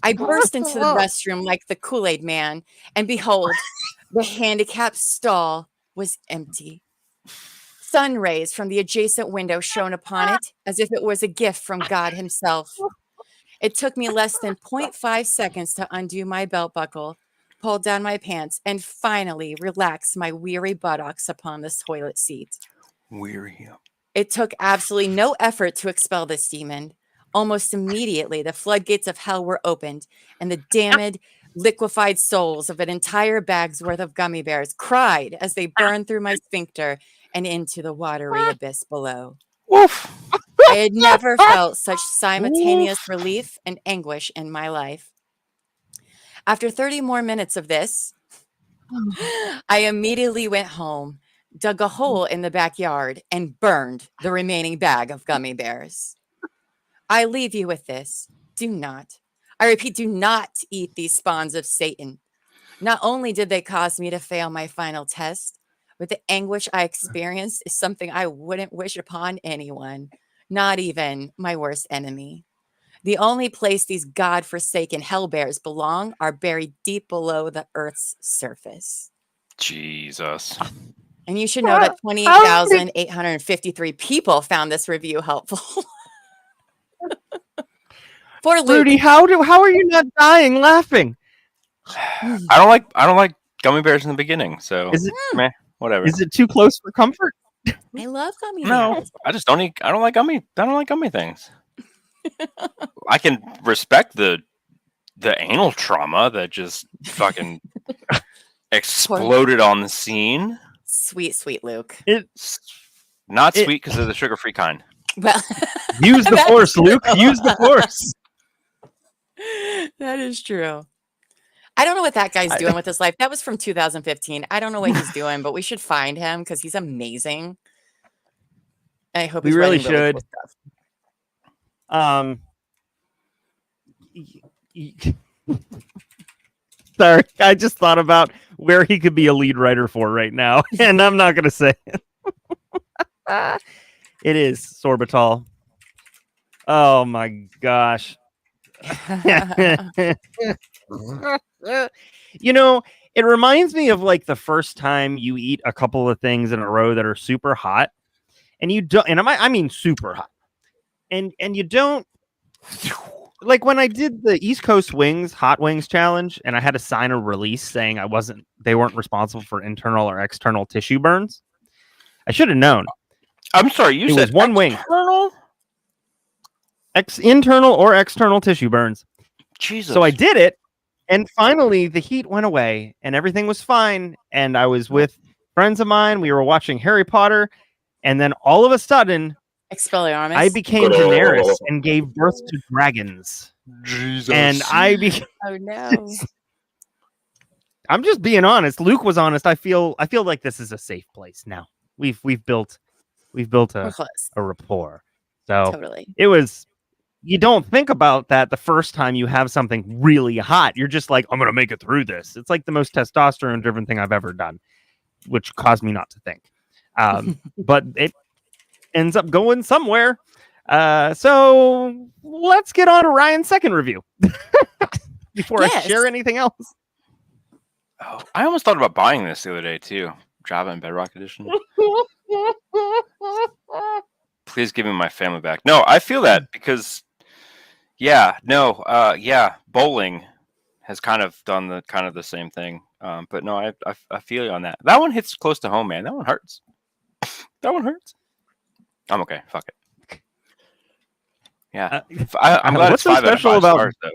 I burst into the restroom like the Kool-Aid man, and behold, the handicapped stall was empty. Sun rays from the adjacent window shone upon it as if it was a gift from God himself. It took me less than 0.5 seconds to undo my belt buckle, pull down my pants, and finally relax my weary buttocks upon the toilet seat. Weary. It took absolutely no effort to expel this demon. Almost immediately, the floodgates of hell were opened, and the damned, liquefied souls of an entire bag's worth of gummy bears cried as they burned through my sphincter and into the watery abyss below. Woof. I had never felt such simultaneous relief and anguish in my life. After 30 more minutes of this, I immediately went home, dug a hole in the backyard, and burned the remaining bag of gummy bears. I leave you with this. Do not, I repeat, do not eat these spawns of Satan. Not only did they cause me to fail my final test, but the anguish I experienced is something I wouldn't wish upon anyone, not even my worst enemy. The only place these God-forsaken hell bears belong are buried deep below the earth's surface. Jesus. And you should know that 20,853 people found this review helpful. For Luke. Rudy, how are you not dying laughing? I don't like gummy bears in the beginning, so Is it meh, whatever. is it too close for comfort? I love gummy No, bears. I just don't eat. I don't like gummy things. I can respect the anal trauma that just fucking exploded on the scene. Sweet, sweet Luke. Not sweet because of the sugar-free kind. Well, Use the force, Luke. Use the force. that is true. I don't know what that guy's doing with his life. That was from 2015. I don't know what he's doing, but we should find him because he's amazing. I hope We he's really writing really should. cool stuff. Sorry, I just thought about where he could be a lead writer for right now, and I'm not going to say it. It is sorbitol. Oh my gosh. You know, it reminds me of like the first time you eat a couple of things in a row that are super hot, and you don't, and I mean super hot, and you don't, like when I did the East Coast Wings Hot Wings challenge, and I had to sign a release saying they weren't responsible for internal or external tissue burns. I should have known. I'm sorry, you It said was one wing. Internal or external tissue burns. Jesus. So I did it, and finally the heat went away, and everything was fine. And I was with friends of mine. We were watching Harry Potter, and then all of a sudden, Expelliarmus. I became Daenerys and gave birth to dragons. Jesus. And I became. Oh no. I'm just being honest. Luke was honest. I feel like this is a safe place now. We've built We're a close. rapport. So Totally. it was. You don't think about that the first time you have something really hot. You're just like, I'm going to make it through this. It's like the most testosterone-driven thing I've ever done, which caused me not to think. But it ends up going somewhere. So let's get on to Ryan's second review before I share anything else. Oh, I almost thought about buying this the other day too. Java and Bedrock Edition. Please give me my family back. No, I feel that because bowling has kind of done the same thing. But no, I feel you on that. That one hits close to home, man. That one hurts. That one hurts. I'm okay. Fuck it. Yeah, I'm glad what's it's 5 so special out of 5 about? stars, though.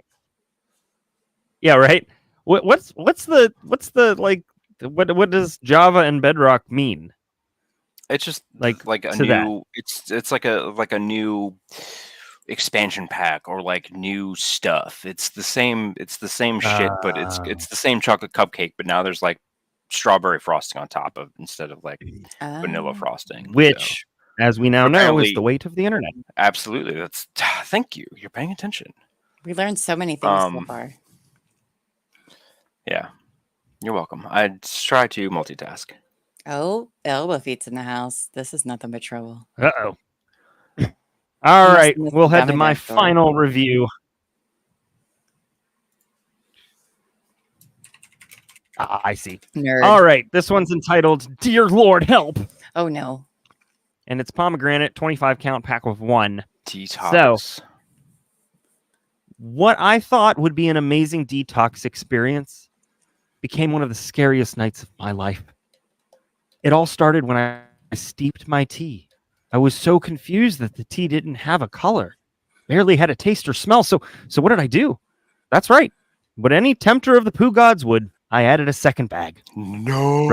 Yeah, right. What's the like? What does Java and Bedrock mean? It's just Like a to new. It's like a new. expansion pack or like new stuff. It's the same shit, but it's the same chocolate cupcake, but now there's like strawberry frosting on top of instead of like vanilla frosting. Which, as we now know, is the weight of the internet. Absolutely. That's thank you. You're paying attention. We learned so many things so far. Yeah. You're welcome. I try to multitask. Oh, elbow feet's in the house. This is nothing but trouble. Uh-oh. All right, we'll head to my final review. I see. Nerd. All right, this one's entitled Dear Lord Help. Oh, no. And it's pomegranate, 25 count pack of 1. Detox. So, what I thought would be an amazing detox experience became one of the scariest nights of my life. It all started when I steeped my tea. I was so confused that the tea didn't have a color, barely had a taste or smell. So what did I do? That's right. What any tempter of the poo gods would, I added a second bag. No.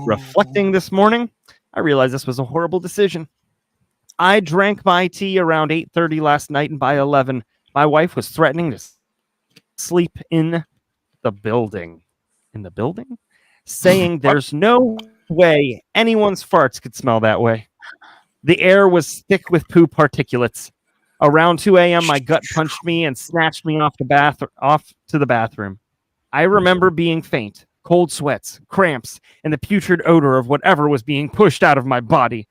Reflecting this morning, I realized this was a horrible decision. I drank my tea around 8:30 last night, and by 11, my wife was threatening to sleep in the building. In the building? Saying there's no way anyone's farts could smell that way. The air was thick with poo particulates. Around 2 a.m., my gut punched me and snatched me off to the bathroom. I remember being faint, cold sweats, cramps, and the putrid odor of whatever was being pushed out of my body.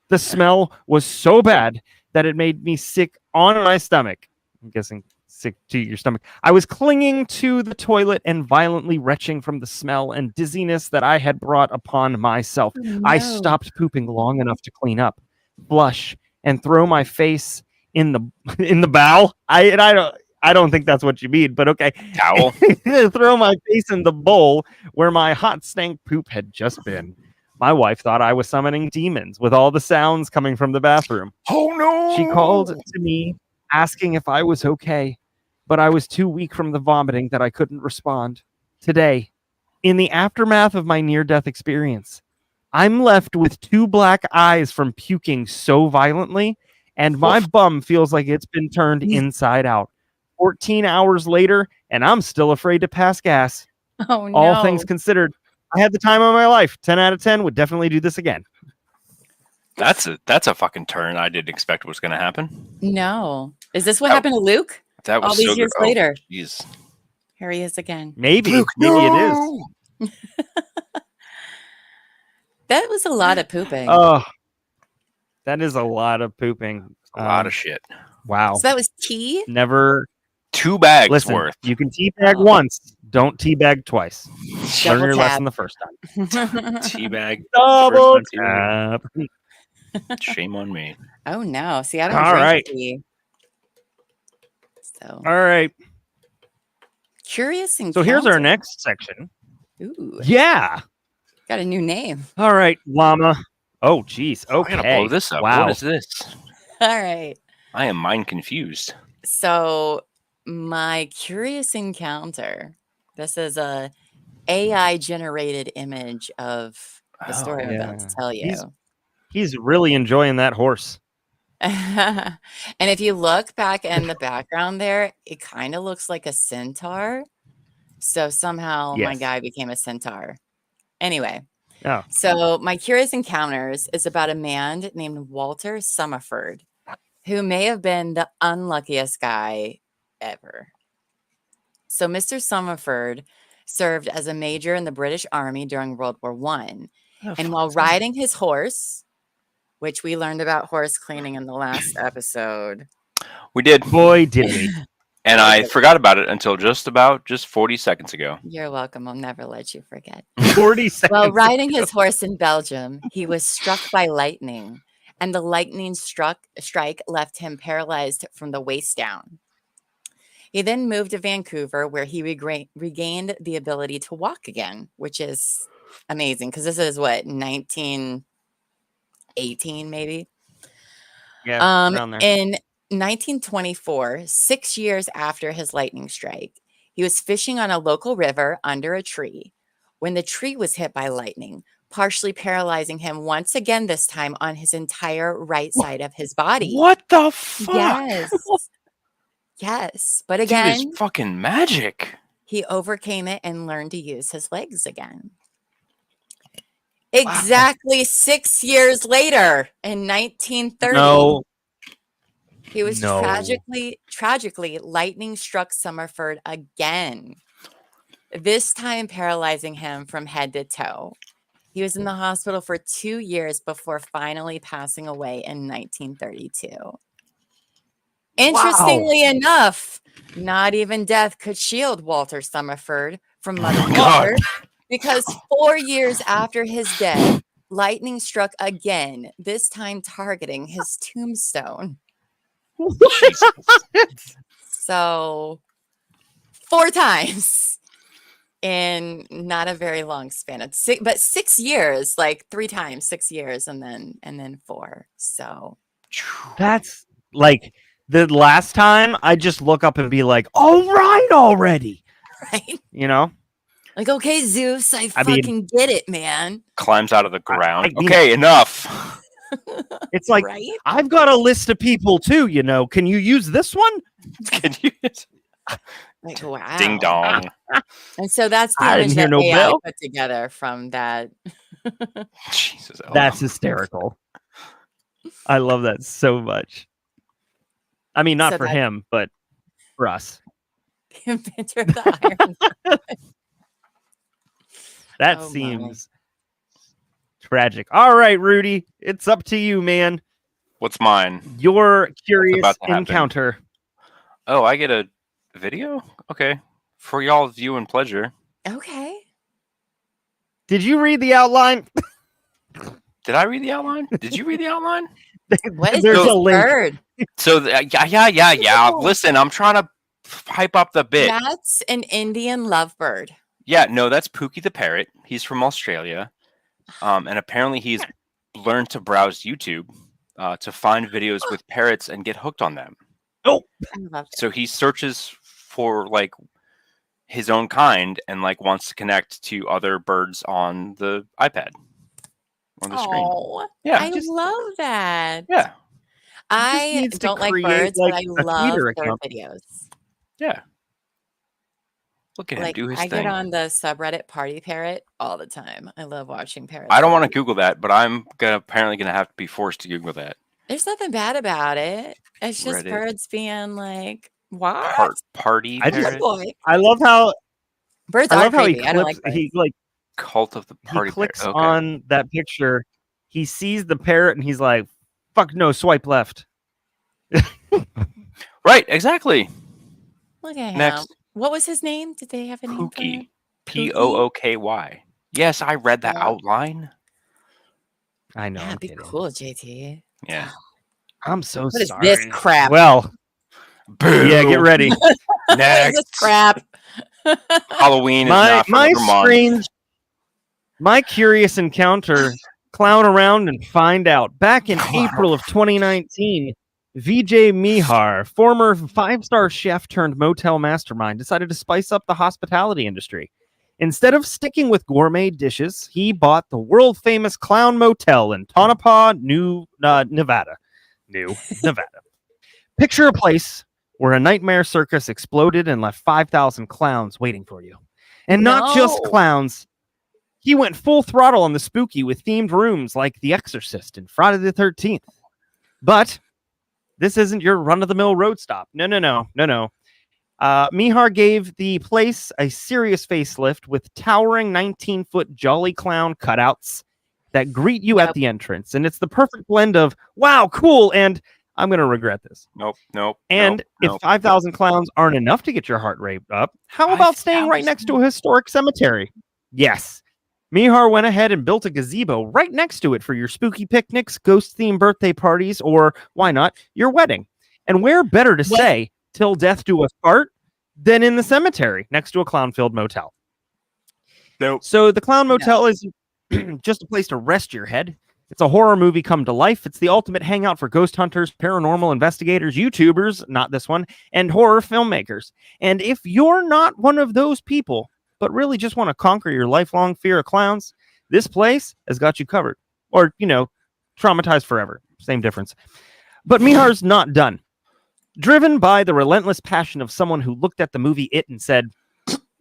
The smell was so bad that it made me sick on my stomach. I'm guessing sick to your stomach. I was clinging to the toilet and violently retching from the smell and dizziness that I had brought upon myself. No. I stopped pooping long enough to clean up, flush, and throw my face in the bowl. I don't think that's what you mean, but okay. Towel. Throw my face in the bowl where my hot stank poop had just been. My wife thought I was summoning demons with all the sounds coming from the bathroom. Oh no! She called to me asking if I was okay, but I was too weak from the vomiting that I couldn't respond. Today, in the aftermath of my near-death experience, I'm left with 2 black eyes from puking so violently, and my bum feels like it's been turned inside out. 14 hours later, and I'm still afraid to pass gas. Oh, no. All things considered, I had the time of my life. 10 out of 10 would definitely do this again. That's a fucking turn I didn't expect was going to happen. No. Is this what happened to Luke? That was all these so years good. later. Oh, jeez. Here he is again. Maybe. Luke, Maybe no! it is. That was a lot of pooping. Oh, that is a lot of pooping. A lot of shit. Wow. So that was tea? Never. 2 bags Listen, worth. you can teabag once. Don't teabag twice. Learn Double your tap. lesson the first time. Teabag. Double First time tap. Shame on me. Oh, no. See, I don't All drink right. tea. So, All right. curious and So here's our next section. Ooh, Yeah. got a new name. All right, Llama. Oh, geez. Okay. I gotta blow this up. Wow. What is this? All right. I am mind confused. So my curious encounter. This is a AI generated image of the story I'm about to tell you. He's really enjoying that horse. And if you look back in the background there, it kind of looks like a centaur. So somehow my Yes. guy became a centaur. Anyway, Oh. so my curious encounters is about a man named Walter Summerford, who may have been the unluckiest guy ever. So Mr. Summerford served as a major in the British Army during World War I. And while riding his horse, which we learned about horse cleaning in the last episode. We did. Boy, did we. And I forgot about it until just 40 seconds ago. You're welcome. I'll never let you forget. 40 seconds. While riding his horse in Belgium, he was struck by lightning, and the lightning strike left him paralyzed from the waist down. He then moved to Vancouver, where he regained the ability to walk again, which is amazing because this is what, 1918 maybe? Yeah, around there. In 1924, 6 years after his lightning strike, he was fishing on a local river under a tree when the tree was hit by lightning, partially paralyzing him once again, this time on his entire right side of his body. What the fuck? Yes. Yes. But Dude, again, it's fucking magic. he overcame it and learned to use his legs again. Exactly 6 years later, in 1930, No. he was No. tragically lightning struck Summerford again. This time paralyzing him from head to toe. He was in the hospital for 2 years before finally passing away in 1932. Interestingly enough, not even death could shield Walter Summerford from Mother Nature, because 4 years after his death, lightning struck again, this time targeting his tombstone. So 4 times in not a very long span of 6 years, like 3 times, 6 years, and then 4. So That's like the last time I just look up and be like, all right already. right, You know? like, okay, Zeus, I I fucking mean- get it, man. Climbs out of the ground. I mean- Okay, enough. It's like, Right? I've got a list of people too, you know. Can you use this one? Can you Like, wow. ding dong? And so that's the I image didn't hear that no AI bell. put together from that. Jesus. Ella. That's hysterical. I love that so much. I mean, not So for that- him, but for us. The inventor of the iron. That Oh, my. seems tragic. All right, Rudy, it's up to you, man. What's mine? Your curious about to happen? encounter. Oh, I get a video? Okay. For y'all's view and pleasure. Okay. Did you read the outline? Did I read the outline? Did you read the outline? What is There's this a link. bird? So, yeah. Listen, I'm trying to hype up the bit. That's an Indian lovebird. Yeah, no, that's Pookie the parrot. He's from Australia. And apparently he's learned to browse YouTube to find videos with parrots and get hooked on them. I love it. So he searches for like his own kind and like wants to connect to other birds on the iPad on the screen. Oh, Yeah, I love that. yeah, I needs to don't like create, birds, like, but a I love Twitter bird account. videos. yeah. Look at him Like, do his I thing. get on the subreddit Party Parrot all the time. I love watching parrots. I don't want to party. Google that, but I'm apparently gonna have to be forced to Google that. There's nothing bad about it. It's just Reddit. birds being like, what? Party I just- parrot? Boy. I love how Birds I are love how he creepy. I don't clicks. like birds. He like Cult of the he party clicks parrot. Okay. on that picture. He sees the parrot and he's like, "Fuck no, swipe left." Right, exactly. Look at him. Next. What was his name? Did they have a name for him? Pookie. Pooky. Yes, I read that Yeah. outline. I know. Yeah, I'm be kidding. cool, JT. Yeah. I'm so What is sorry. this crap? Well, Boo. yeah, get ready. What is Next. this crap? Halloween is my not for my Vermont. strange, my curious encounter. Clown around and find out. Back in April of 2019, Vijay Mihar, former 5-star chef turned motel mastermind, decided to spice up the hospitality industry. Instead of sticking with gourmet dishes, he bought the world famous Clown Motel in Tonopah, Nevada. Picture a place where a nightmare circus exploded and left 5,000 clowns waiting for you. And not just No. clowns. He went full throttle on the spooky with themed rooms like The Exorcist and Friday the 13th. But this isn't your run-of-the-mill road stop. No. Mihar gave the place a serious facelift with towering 19-foot Jolly Clown cutouts that greet you at Yep. the entrance. And it's the perfect blend of, wow, cool, and I'm going to regret this. Nope. And if 5,000 clowns aren't enough to get your heart rate up, how about staying right next to a historic cemetery? Yes. Mihar went ahead and built a gazebo right next to it for your spooky picnics, ghost-themed birthday parties, or, why not, your wedding. And where better to say, till death do us part, than in the cemetery next to a clown-filled motel. Nope. So the Clown Motel is just a place to rest your head. It's a horror movie come to life. It's the ultimate hangout for ghost hunters, paranormal investigators, YouTubers, not this one, and horror filmmakers. And if you're not one of those people, but really just want to conquer your lifelong fear of clowns, This place has got you covered. Or, traumatized forever. Same difference. But Mihar's not done. Driven by the relentless passion of someone who looked at the movie It and said,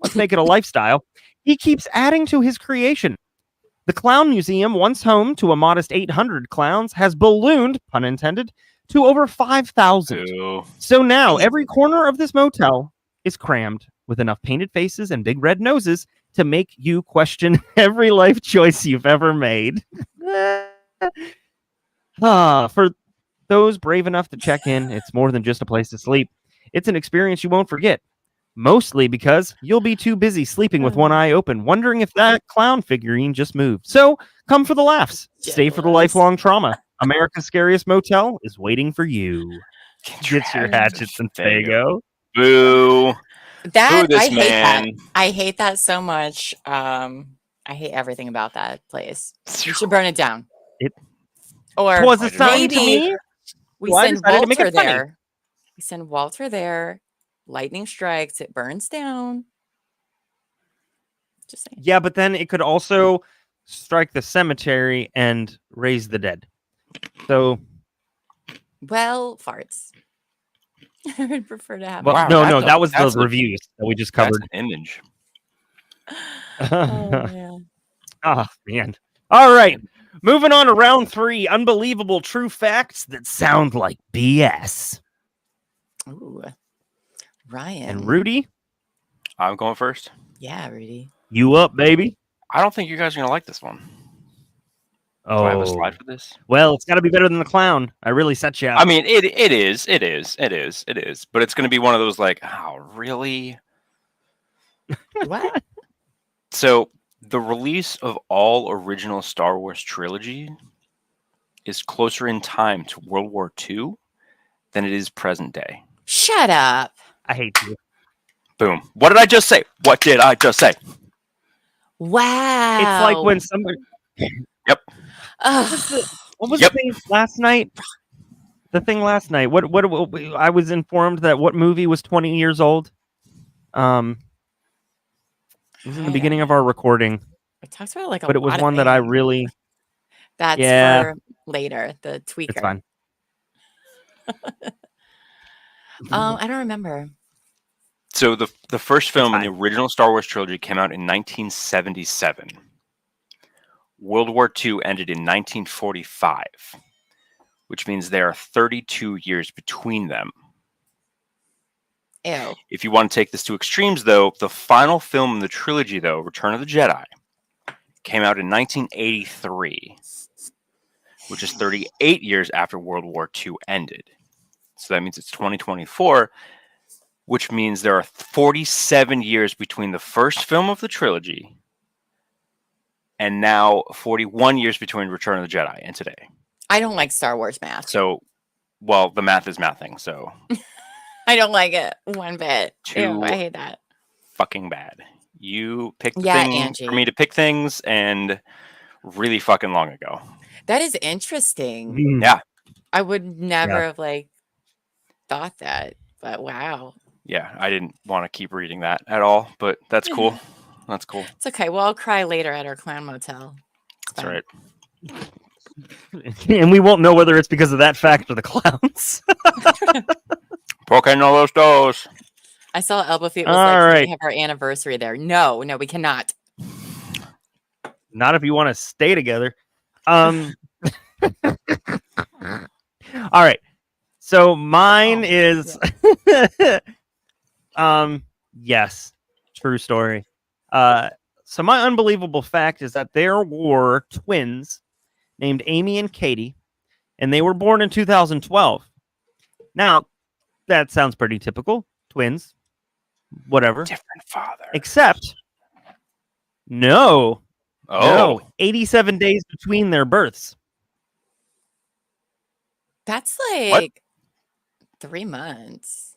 let's make it a lifestyle, he keeps adding to his creation. The Clown Museum, once home to a modest 800 clowns, has ballooned, pun intended, to over 5,000. Ew. So now every corner of this motel is crammed with enough painted faces and big red noses to make you question every life choice you've ever made. For those brave enough to check in, it's more than just a place to sleep. It's an experience you won't forget. Mostly because you'll be too busy sleeping with one eye open, wondering if that clown figurine just moved. So come for the laughs. Stay for the lifelong trauma. America's Scariest Motel is waiting for you. Get your hatchets and Fago. Boo. That Boo this I hate that. man. I hate that so much. I hate everything about that place. You should burn it down. Or Was a sign to maybe me. we So I send decided to make Walter it funny. there. We send Walter there. Lightning strikes. It burns down. Just saying. Yeah, but then it could also strike the cemetery and raise the dead. So, Well, farts. I would prefer to have. well, Wow, no, that's that was that's the reviews that we just That's covered. an image. Oh man. Oh, man. All right. Moving on to round 3. Unbelievable true facts that sound like BS. Ooh. Ryan. And Rudy, I'm going first. Yeah, Rudy. you up, baby? I don't think you guys are gonna like this one. Do Oh, I have a slide for this? well, it's got to be better than the clown. I really set you up. I mean, it is. But it's gonna be one of those like, oh, really? What? So the release of all original Star Wars trilogy is closer in time to World War II than it is present day. Shut up. I hate you. Boom. What did I just say? What did I just say? Wow. It's like when somebody. Ugh. What was Yep. the thing last night? The thing last night. What? I was informed that what movie was 20 years old. It was in the beginning of our recording, It talks about like a but it was lot of one that I things. really. That's Yeah. for later. The tweaker. It's fine. I don't remember. So the first film in the fine. original Star Wars trilogy came out in 1977. World War II ended in 1945, which means there are 32 years between them. Ew. If you want to take this to extremes, though, the final film in the trilogy, though, Return of the Jedi, came out in 1983, which is 38 years after World War II ended. So that means it's 2024, which means there are 47 years between the first film of the trilogy and now 41 years between Return of the Jedi and today. I don't like Star Wars math. So, well, the math is mathing, so I don't like it one bit. Ew, Too- I hate that. fucking bad. You picked the Yeah, thing Angie. for me to pick things, and really fucking long ago. That is interesting. Yeah. I would never have like thought that, but wow. Yeah, I didn't want to keep reading that at all, but that's cool. That's cool. It's okay. Well, I'll cry later at our clown motel. It's That's fine. right. And we won't know whether it's because of that fact or the clowns. Porque no los dos. I saw Elbow Feet was All like, "Can right. we have our anniversary there." No, we cannot. Not if you want to stay together. All right. So mine is yes, true story. So my unbelievable fact is that there were twins named Amy and Katie, and they were born in 2012. Now, that sounds pretty typical. Twins, whatever. Different father. Except, no, Oh, 87 days between their births. That's like 3 months.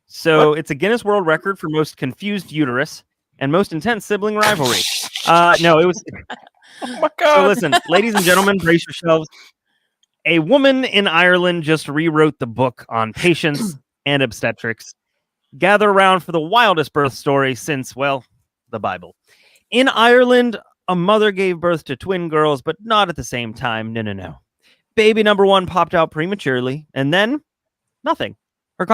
So it's a Guinness World Record for most confused uterus and most intense sibling rivalry. No, it was. oh my So god. listen, ladies and gentlemen, brace yourselves. A woman in Ireland just rewrote the book on patience and obstetrics. Gather around for the wildest birth story since, well, the Bible. In Ireland, a mother gave birth to twin girls, but not at the same time. No. Baby number 1 popped out prematurely, and then nothing. Her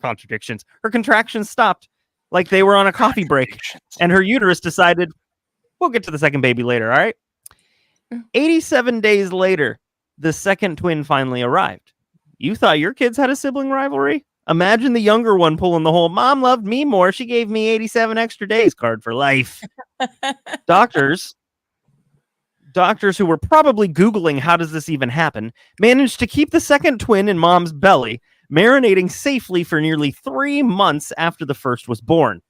contradictions. Her contractions stopped, like they were on a coffee break, and her uterus decided, we'll get to the second baby later, all right? 87 days later, the second twin finally arrived. You thought your kids had a sibling rivalry? Imagine the younger one pulling the whole "mom loved me more, she gave me 87 extra days" card for life. Doctors who were probably Googling how does this even happen, managed to keep the second twin in mom's belly, marinating safely for nearly 3 months after the first was born.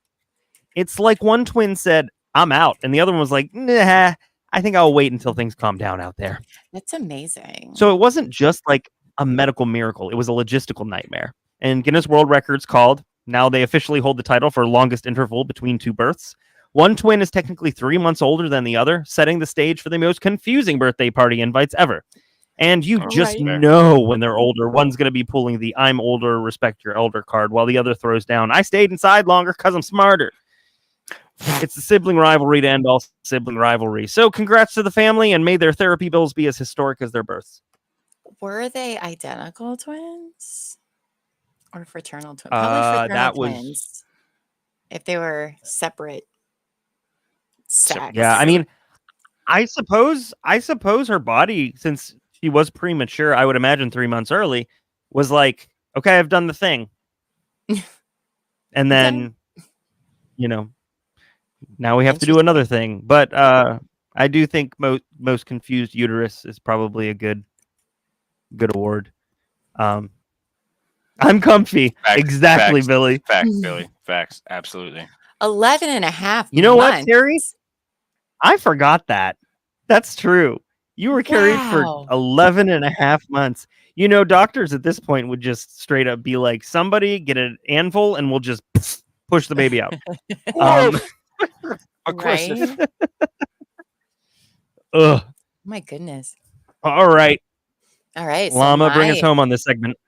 It's like one twin said, "I'm out," and the other one was like, "Nah, I think I'll wait until things calm down out there." That's amazing. So it wasn't just like a medical miracle. It was a logistical nightmare. And Guinness World Records now they officially hold the title for longest interval between 2 births. One twin is technically 3 months older than the other, setting the stage for the most confusing birthday party invites ever. And you just know when they're older, one's going to be pulling the "I'm older, respect your elder" card, while the other throws down "I stayed inside longer because I'm smarter." It's the sibling rivalry to end all sibling rivalry. So congrats to the family, and may their therapy bills be as historic as their births. Were they identical twins or fraternal twins? Probably fraternal twins. If they were separate sex. Yeah, I mean, I suppose her body, since she was premature, I would imagine 3 months early, was like, okay, I've done the thing. And then, now we have to do another thing. But I do think most confused uterus is probably a good award. I'm comfy. Exactly, facts, Billy. Facts, Billy. Facts. Absolutely. 11 and a half You know months. what, Terry? I forgot that. That's true. You were carried for 11 and a half months. Doctors at this point would just straight up be like, somebody get an anvil and we'll just push the baby out. Aggressive. Right? Ugh. My goodness. All right. Llama, bring us home on this segment.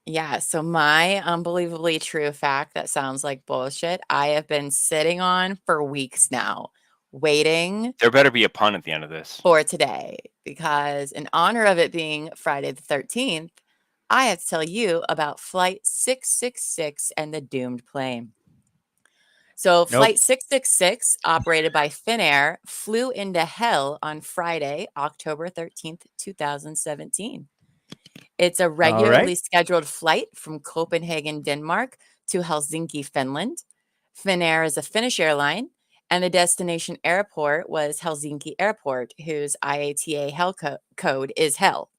Yeah. So my unbelievably true fact that sounds like bullshit, I have been sitting on for weeks now, waiting. There better be a pun at the end of this. For today, because in honor of it being Friday the 13th, I have to tell you about Flight 666 and the doomed plane. So Flight 666, operated by Finnair, flew into hell on Friday, October 13th, 2017. It's a regularly scheduled flight from Copenhagen, Denmark to Helsinki, Finland. Finnair is a Finnish airline, and the destination airport was Helsinki Airport, whose IATA hell code is hell.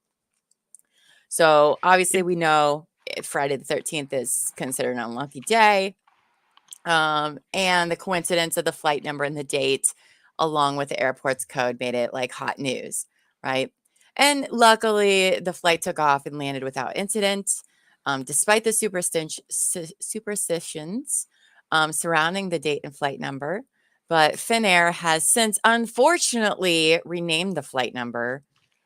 So obviously we know Friday the 13th is considered an unlucky day. And the coincidence of the flight number and the date, along with the airport's code, made it like hot news, right? And luckily, the flight took off and landed without incident, despite the superstitions surrounding the date and flight number. But Finnair has since, unfortunately, renamed the flight number.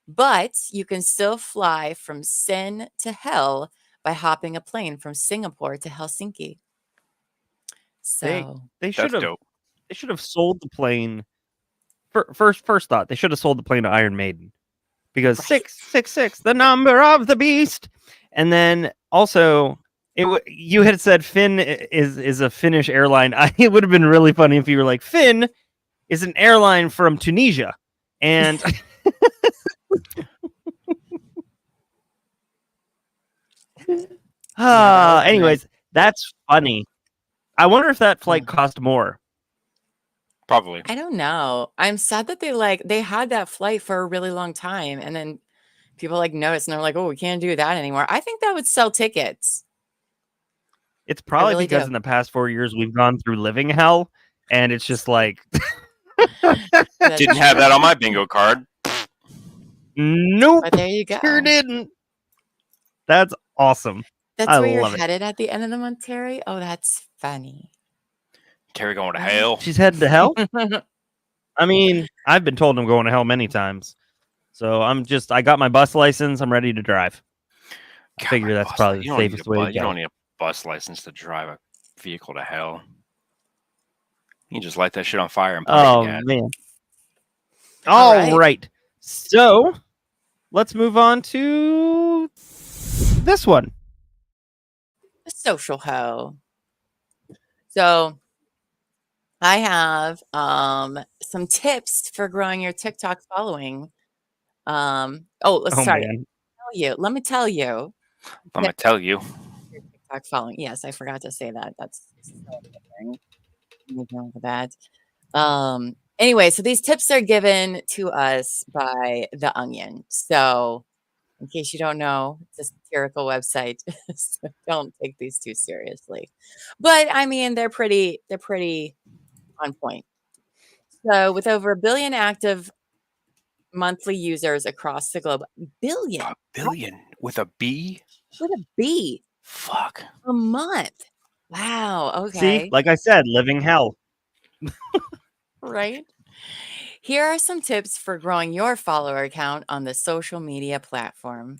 But you can still fly from sin to hell by hopping a plane from Singapore to Helsinki. So they should have sold the plane. First thought, they should have sold the plane to Iron Maiden, because 666, the number of the beast. And then also, you had said Finn is a Finnish airline. It would have been really funny if you were like, Finn is an airline from Tunisia, and anyways, that's funny. I wonder if that flight cost more. Probably. I don't know. I'm sad that they had that flight for a really long time, and then people noticed and they're like, "Oh, we can't do that anymore." I think that would sell tickets. It's probably because in the past 4 years we've gone through living hell, and it's just like didn't have that on my bingo card. Nope. But there you go. Sure didn't. That's awesome. That's where you're headed at the end of the month, Terry. Oh, that's funny. Terry going to hell. She's headed to hell? I mean, I've been told I'm going to hell many times. So I got my bus license. I'm ready to drive. I figure that's probably the safest way to go. You don't need a bus license to drive a vehicle to hell. You can just light that shit on fire and man. All right. So let's move on to this one. The social hoe. So I have some tips for growing your TikTok following. Sorry. Man. Let me tell you. I'm gonna tell you. Your TikTok following. Yes, I forgot to say that. That's so annoying. Let me go over that. Anyway, so these tips are given to us by The Onion. So in case you don't know, it's a satirical website. So don't take these too seriously. But I mean, they're pretty on point. So with over 1 billion active monthly users across the globe, billion A billion with a B? with a B Fuck. a month. Wow. Okay. See, like I said, living hell. Right? Here are some tips for growing your follower account on the social media platform.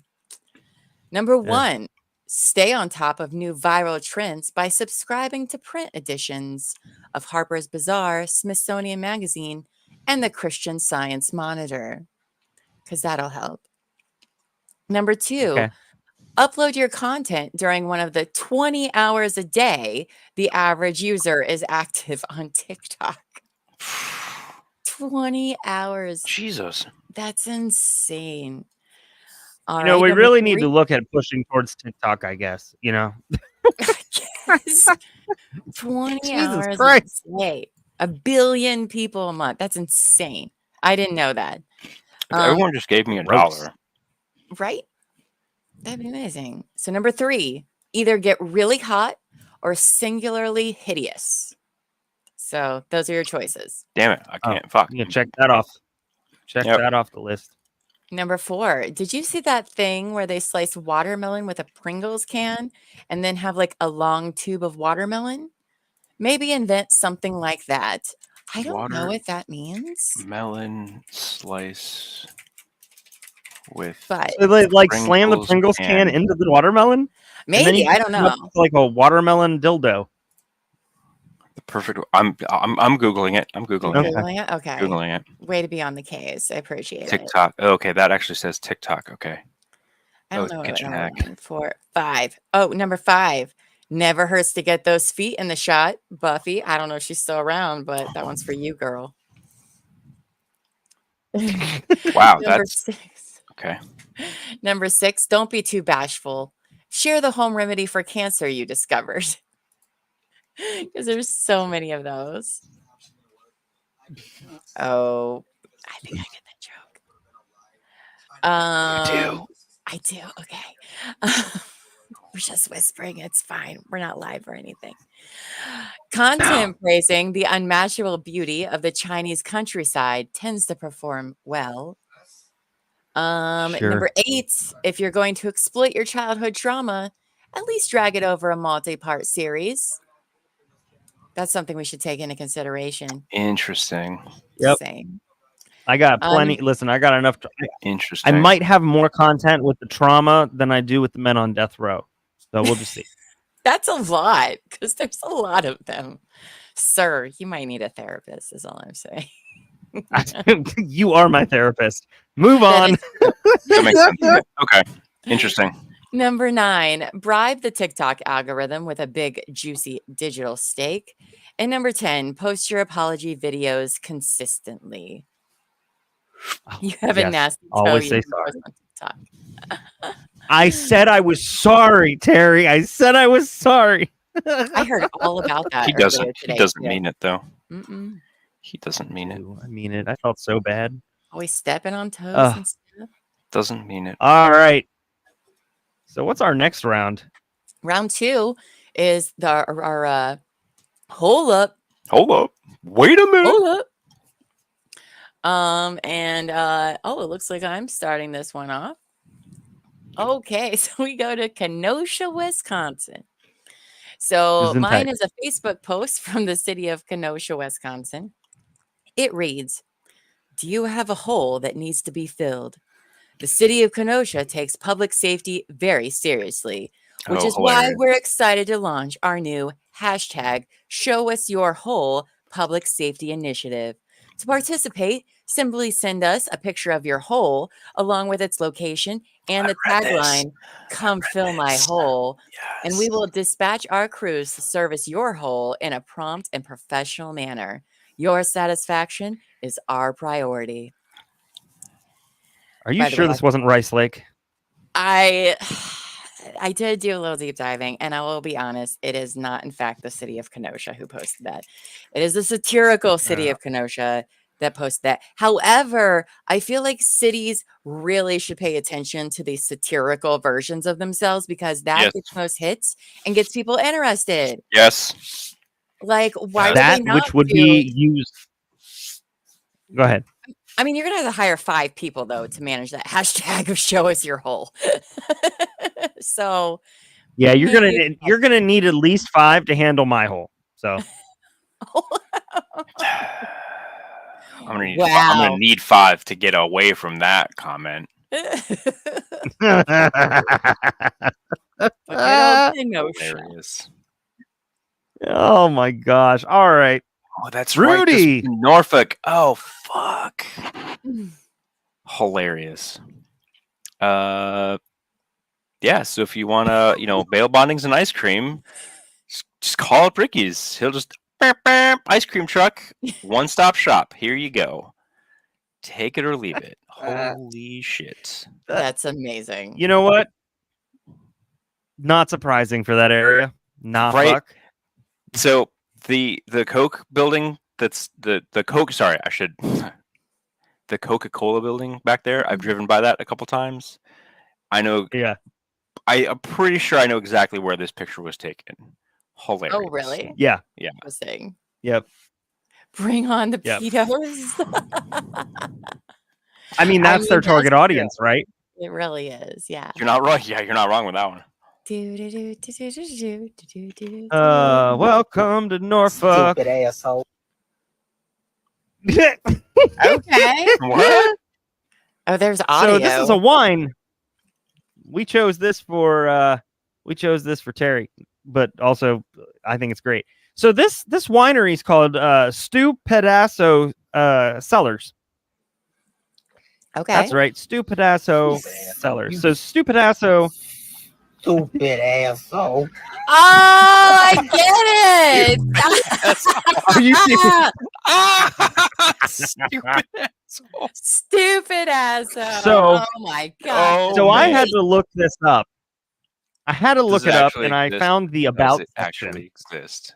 Number one, stay on top of new viral trends by subscribing to print editions of Harper's Bazaar, Smithsonian Magazine, and the Christian Science Monitor, because that'll help. Number two, upload your content during one of the 20 hours a day the average user is active on TikTok. 20 hours. Jesus. That's insane. All You know, right, we number really need three- to look at pushing towards TikTok, I guess. You know, Yes. 20 Jesus hours Christ. a day. 1 billion people a month. That's insane. I didn't know that. If everyone just gave me gross. $1. Right? That'd be amazing. So number three, either get really hot or singularly hideous. So those are your choices. Damn it. I can't. Fuck. Yeah, check that off. Check Yep. that off the list. Number four, did you see that thing where they slice watermelon with a Pringles can and then have like a long tube of watermelon? Maybe invent something like that. I don't know what that means. Melon slice with But So they like slam the Pringles Pringles can can. into the watermelon? And then maybe, you I don't come up know. with, like a watermelon dildo. the perfect. I'm googling it. I'm googling Okay. it. Googling it? Okay. Googling it. Way to be on the case. I appreciate it. TikTok. Oh, okay, that actually says TikTok. Okay. I don't know what kitchen number hack. 1, 4, 5. Oh, number 5. Never hurts to get those feet in the shot. Buffy. I don't know if she's still around, but that one's for you, girl. Wow, Number that's 6. okay. Number 6. Don't be too bashful. Share the home remedy for cancer you discovered. Because there's so many of those. Oh, I think I get that joke. You do. I do. Okay. We're just whispering. It's fine. We're not live or anything. Content praising the unmatchable beauty of the Chinese countryside tends to perform well. Number 8, if you're going to exploit your childhood trauma, at least drag it over a multi-part series. That's something we should take into consideration. Interesting. Yep. Same. I got plenty. Listen, I got enough. Interesting. I might have more content with the trauma than I do with the men on death row. So we'll just see. That's a lot because there's a lot of them. Sir, you might need a therapist, is all I'm saying. You are my therapist. Move on. That makes sense. Okay. Interesting. Number 9, bribe the TikTok algorithm with a big, juicy digital steak. And number 10, post your apology videos consistently. You have a nasty toe. Always You say can post sorry. on TikTok. I said I was sorry, Terry. I said I was sorry. I heard all about that. He earlier doesn't. today, He doesn't too. mean it though. Mm-mm. He doesn't mean it. I mean it. I felt so bad. Always stepping on toes Ugh. and stuff. Doesn't mean it. All right. So what's our next round? Round 2 is our hold up. Hold up. Wait a minute. Hold up. It looks like I'm starting this one off. Okay, so we go to Kenosha, Wisconsin. So mine is a Facebook post from the city of Kenosha, Wisconsin. It reads, "Do you have a hole that needs to be filled? The city of Kenosha takes public safety very seriously, which is why we're excited to launch our new hashtag Show Us Your Hole public safety initiative. To participate, Simply send us a picture of your hole along with its location and the tagline, "Come fill my hole." And we will dispatch our crews to service your hole in a prompt and professional manner. Your satisfaction is our priority. Are you By the sure way, this wasn't Rice Lake? I did do a little deep diving, and I will be honest, it is not, in fact, the city of Kenosha who posted that. It is the satirical city of Kenosha that posted that. However, I feel like cities really should pay attention to these satirical versions of themselves because that gets most hits and gets people interested. Yes. Like, why would That they not which would do? be used. Go ahead. I mean, you're gonna have to hire 5 people though to manage that hashtag of "show us your hole." So, Yeah, you're maybe- gonna need at least 5 to handle my hole. So I'm gonna Wow. need 5 to get away from that comment. But good old Kenosha. Hilarious. Oh my gosh! All right, Oh, that's right. this Rudy. was in Norfolk. Oh, fuck. Hilarious. Yeah. So if you want to, bail bondings and ice cream, just call up Ricky's. He'll just ice cream truck, one-stop shop. Here you go. Take it or leave it. Holy shit. That's amazing. You know what? Not surprising for that area. Nah, Right. fuck. So the Coke building, that's the Coke. Sorry, I should. The Coca-Cola building back there. I've driven by that a couple times. I know. Yeah. I'm pretty sure I know exactly where this picture was taken. Hilarious. Oh, really? Yeah. Interesting. Yep. Bring on the Yep. pedos. I mean, that's their that's target true. audience, right? It really is. Yeah. You're not wrong. Yeah, you're not wrong with that one. Welcome to Norfolk. Stupid asshole. Okay. What? Oh, there's audio. So this is a wine. We chose this for Terry, but also I think it's great. So this winery is called Stu Pedasso Cellars. Okay. That's right, Stu Pedasso Cellars. So Stu Pedasso. Stupid asshole. Oh, I get it. Are you serious? Stupid asshole. Stupid asshole. So- oh my god. Oh, So I man. had to look this up. I had to Does look it it up, actually and I exist? found the Does about it section. actually exist?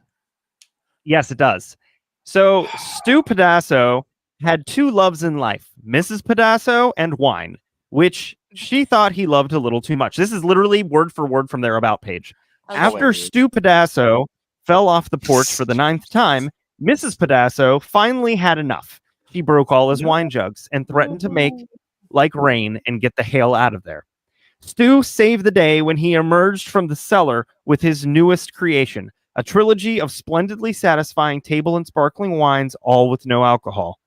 Yes, it does. So Stu Pedasso had 2 loves in life, Mrs. Pedasso and wine, which she thought he loved a little too much. This is literally word for word from their about page. After Hilarious. Stu Pedasso fell off the porch for the 9th time, Mrs. Pedasso finally had enough. She broke all his wine jugs and threatened to make like rain and get the hell out of there. Stu saved the day when he emerged from the cellar with his newest creation, a trilogy of splendidly satisfying table and sparkling wines, all with no alcohol.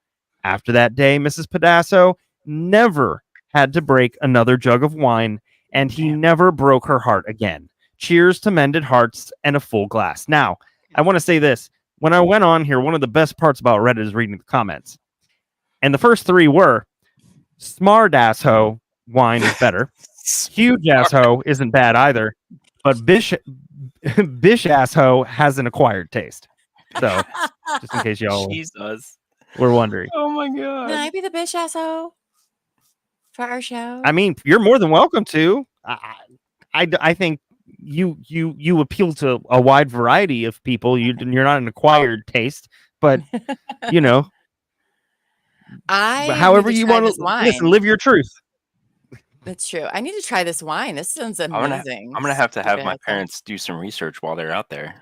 After that day, Mrs. Pedasso never had to break another jug of wine, and he never broke her heart again. Cheers to mended hearts and a full glass. Now, I want to say this. When I went on here, one of the best parts about Reddit is reading the comments. And the first 3 were, smart assho wine is better. Huge assho isn't bad either. But bish assho has an acquired taste. So, just in case y'all Jesus. were wondering. Oh my Can god. I be the bitch asshole for our show? I mean, you're more than welcome to. I think you appeal to a wide variety of people. You're not an acquired taste, but however you want to listen, live your truth. That's true. I need to try this wine. This sounds amazing. I'm gonna have to have Stupid my asshole. parents do some research while they're out there.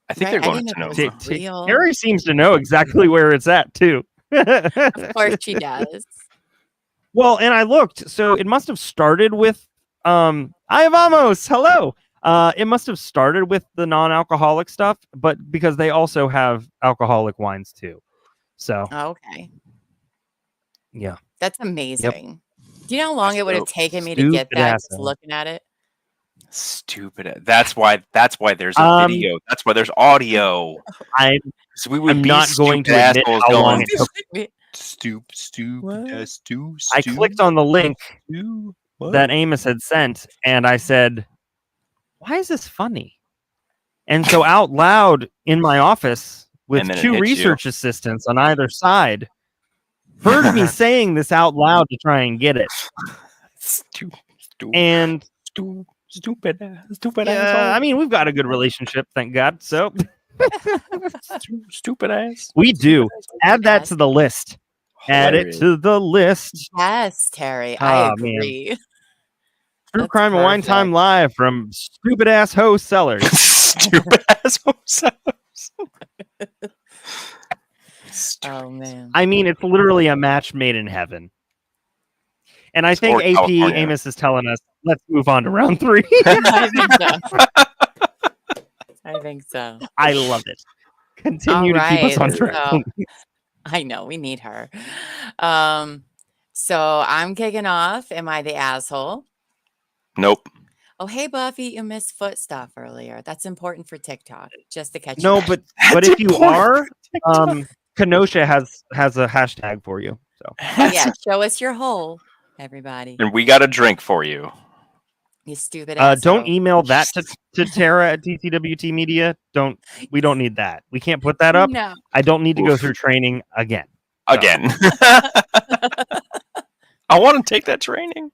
I think Right, they're I going didn't to know know. if it was real. Harry seems to know exactly where it's at too. Of course she does. Well, and I looked, so it must have started with I vamos, hello. It must have started with the non-alcoholic stuff, but because they also have alcoholic wines too. So Okay. yeah. That's amazing. Do you know how long it would have taken me to get Stupid that just asshole. looking at it? Stupid. That's why there's a video. That's why there's audio. So we would I'm be not going to stupid admit assholes how long going, it took. I clicked on the link that Amos had sent, and I said, "Why is this funny?" And so out loud in my office with And then it 2 hits research assistants on either side heard me saying this out loud to try and get it. And stupid yeah, I mean, we've got a good relationship, thank God. So stupid ass. we do. Add that to the list. Add it to the list. Yes, Terry. I Oh, man. agree. True That's Crime and Wine Time perfect. live from stupid ass host Sellers. Stupid assholes. Oh man. I mean, it's literally a match made in heaven. And I think Or AP California. Amos is telling us, let's move on to round 3. I think so. I think so. I love it. Continue All to keep us on right, track. so- I know we need her. So I'm kicking off. Am I the asshole? Nope. Oh, hey Buffy, you missed foot stuff earlier. That's important for TikTok, just to catch you. No, up. but That's if you important are, Kenosha has a hashtag for you. So Oh, yeah, show us your hole, everybody. And we got a drink for you. You stupid asshole. don't email that to Tara at TCWT Media. We don't need that. We can't put that up. No. I don't need to go Oof. through training again. Again. I want to take that training.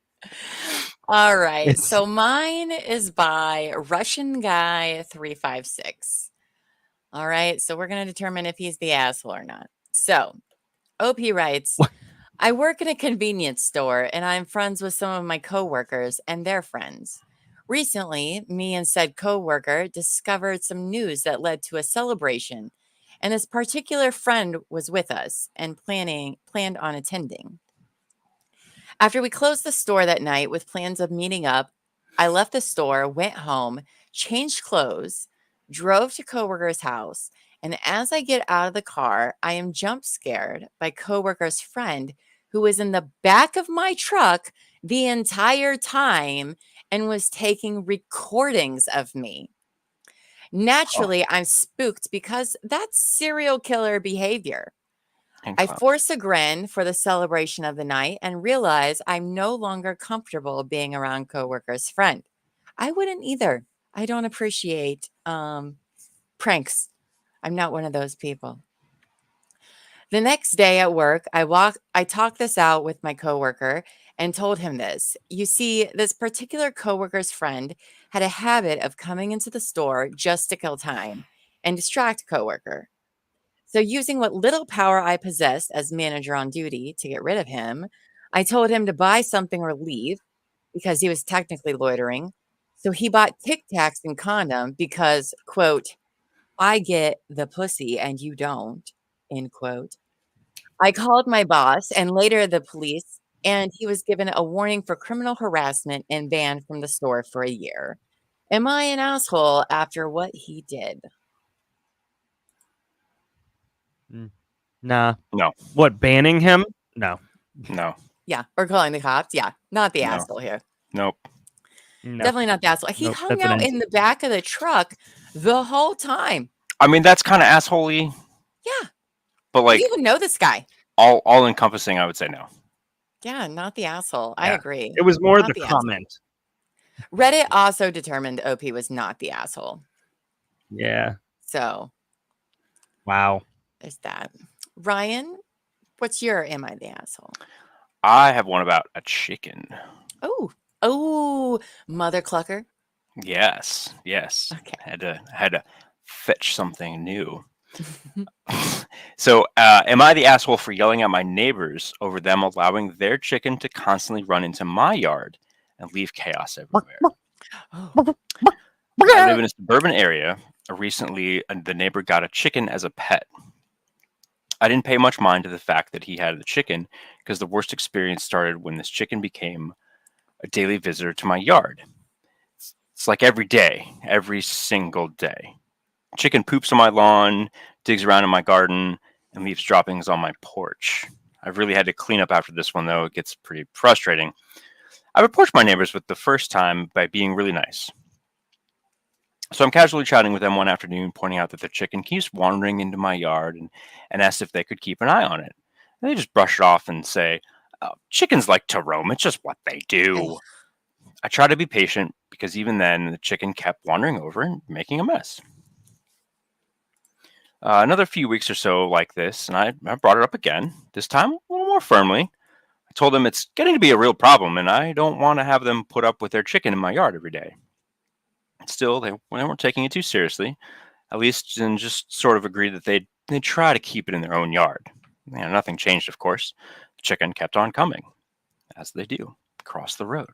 All right. It's- So mine is by Russian Guy 356. All right. So we're going to determine if he's the asshole or not. So OP writes, I work in a convenience store and I'm friends with some of my coworkers and their friends. Recently, me and said coworker discovered some news that led to a celebration, and this particular friend was with us and planned on attending. After we closed the store that night with plans of meeting up, I left the store, went home, changed clothes, drove to coworker's house, and as I get out of the car, I am jump scared by coworker's friend who was in the back of my truck the entire time and was taking recordings of me. Naturally, I'm spooked because that's serial killer behavior. I force a grin for the celebration of the night and realize I'm no longer comfortable being around coworker's friend. I wouldn't either. I don't appreciate pranks. I'm not one of those people. The next day at work, I talked this out with my coworker and told him this. You see, this particular coworker's friend had a habit of coming into the store just to kill time and distract coworker. So using what little power I possessed as manager on duty to get rid of him, I told him to buy something or leave because he was technically loitering. So he bought Tic Tacs and condom because, quote, I get the pussy and you don't, end quote. I called my boss and later the police, and he was given a warning for criminal harassment and banned from the store for a year. Am I an asshole after what he did? Nah. No. What, banning him? No. No. Yeah, or calling the cops. Yeah, not the No. asshole here. Nope. No. Definitely not the asshole. He Nope, hung that's an out NC. in the back of the truck the whole time. I mean, that's kind of asshole-y, Yeah. but like You even know this guy. all encompassing, I would say no. Yeah, not the asshole. I Yeah. agree. It was more Not the the asshole. comment. Reddit also determined OP was not the asshole. Yeah. So Wow. there's that. Ryan, what's your am I the asshole? I have one about a chicken. Oh, mother clucker. Yes. Okay. Had to fetch something new. So, am I the asshole for yelling at my neighbors over them allowing their chicken to constantly run into my yard and leave chaos everywhere? Oh, I live in a suburban area. Recently, the neighbor got a chicken as a pet. I didn't pay much mind to the fact that he had the chicken because the worst experience started when this chicken became a daily visitor to my yard. It's like every day, every single day. Chicken poops on my lawn, digs around in my garden, and leaves droppings on my porch. I've really had to clean up after this one, though. It gets pretty frustrating. I've approached my neighbors with the first time by being really nice. So I'm casually chatting with them one afternoon, pointing out that the chicken keeps wandering into my yard and asked if they could keep an eye on it. And they just brush it off and say, oh, chickens like to roam. It's just what they do. I try to be patient because even then the chicken kept wandering over and making a mess. Another few weeks or so like this, and I brought it up again, this time a little more firmly. I told them it's getting to be a real problem, and I don't want to have them put up with their chicken in my yard every day. Still, they weren't taking it too seriously, at least, and just sort of agreed that they'd try to keep it in their own yard. Nothing changed, of course. The chicken kept on coming, as they do, across the road.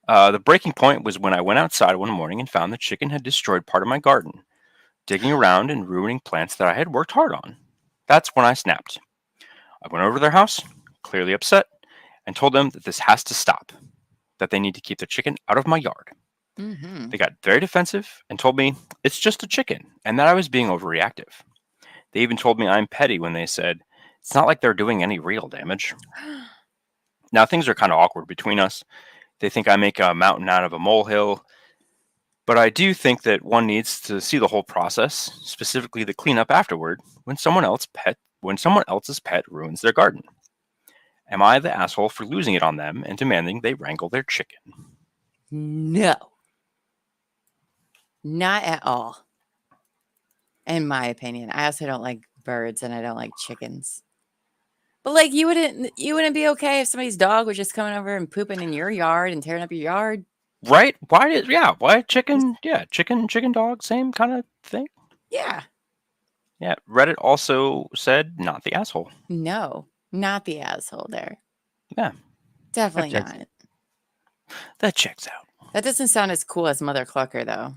The breaking point was when I went outside one morning and found the chicken had destroyed part of my garden, digging around and ruining plants that I had worked hard on. That's when I snapped. I went over to their house, clearly upset, and told them that this has to stop, that they need to keep the chicken out of my yard. Mm-hmm. They got very defensive and told me it's just a chicken and that I was being overreactive. They even told me I'm petty when they said it's not like they're doing any real damage. Now things are kind of awkward between us. They think I make a mountain out of a molehill, but I do think that one needs to see the whole process, specifically the cleanup afterward, when someone else's pet ruins their garden. Am I the asshole for losing it on them and demanding they wrangle their chicken? No. Not at all. In my opinion. I also don't like birds and I don't like chickens. But like you wouldn't be okay if somebody's dog was just coming over and pooping in your yard and tearing up your yard. Right? Why chicken? Yeah, chicken dog, same kind of thing. Yeah. Yeah, Reddit also said not the asshole. No, not the asshole there. Yeah. Definitely That checks not. That checks out. That doesn't sound as cool as Mother Clucker, though.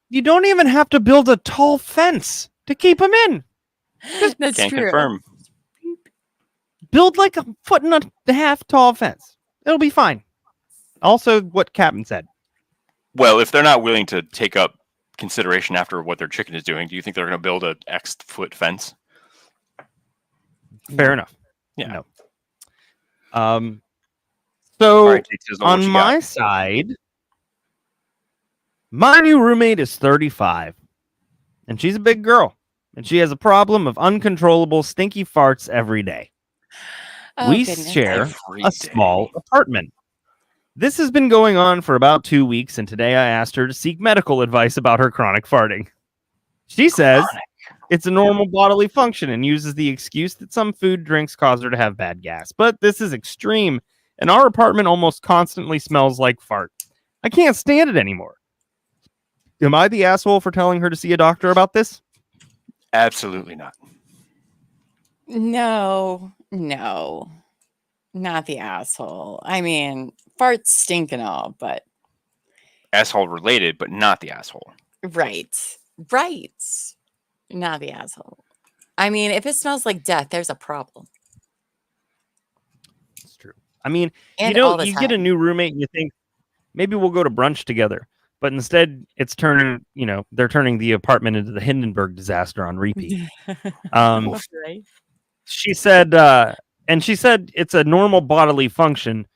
You don't even have to build a tall fence to keep them in. That's Can't true. confirm. Build like a 1.5 foot tall fence. It'll be fine. Also, what Captain said. Well, if they're not willing to take up consideration after what their chicken is doing, do you think they're going to build a X foot fence? Fair enough. Yeah. No. So All right, Tate Sizzle, what on you my got? side, my new roommate is 35, and she's a big girl, and she has a problem of uncontrollable stinky farts every day. Oh, We goodness. share Every a day. small apartment. This has been going on for about 2 weeks, and today I asked her to seek medical advice about her chronic farting. She says it's a normal bodily function and uses the excuse that some food drinks cause her to have bad gas. But this is extreme, and our apartment almost constantly smells like fart. I can't stand it anymore. Am I the asshole for telling her to see a doctor about this? Absolutely not. No, not the asshole. I mean, farts stink and all, but Asshole related, but not the asshole. right, not the asshole. I mean, if it smells like death, there's a problem. It's true. I mean, And you all the get a time. new roommate and you think maybe we'll go to brunch together. But instead, it's turning, they're turning the apartment into the Hindenburg disaster on repeat. Right. She said it's a normal bodily function,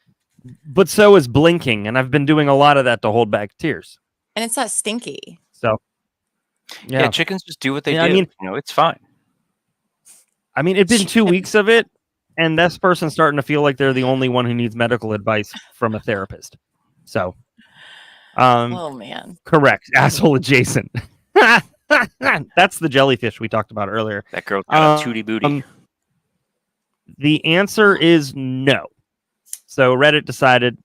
but so is blinking. And I've been doing a lot of that to hold back tears. And it's not stinky. So, Yeah, chickens just do what they do. I mean, it's fine. I mean, it's been 2 weeks of it, and this person's starting to feel like they're the only one who needs medical advice from a therapist. So, Oh man. correct, asshole adjacent. That's the jellyfish we talked about earlier. That girl's got a tootie booty. The answer is no. So Reddit decided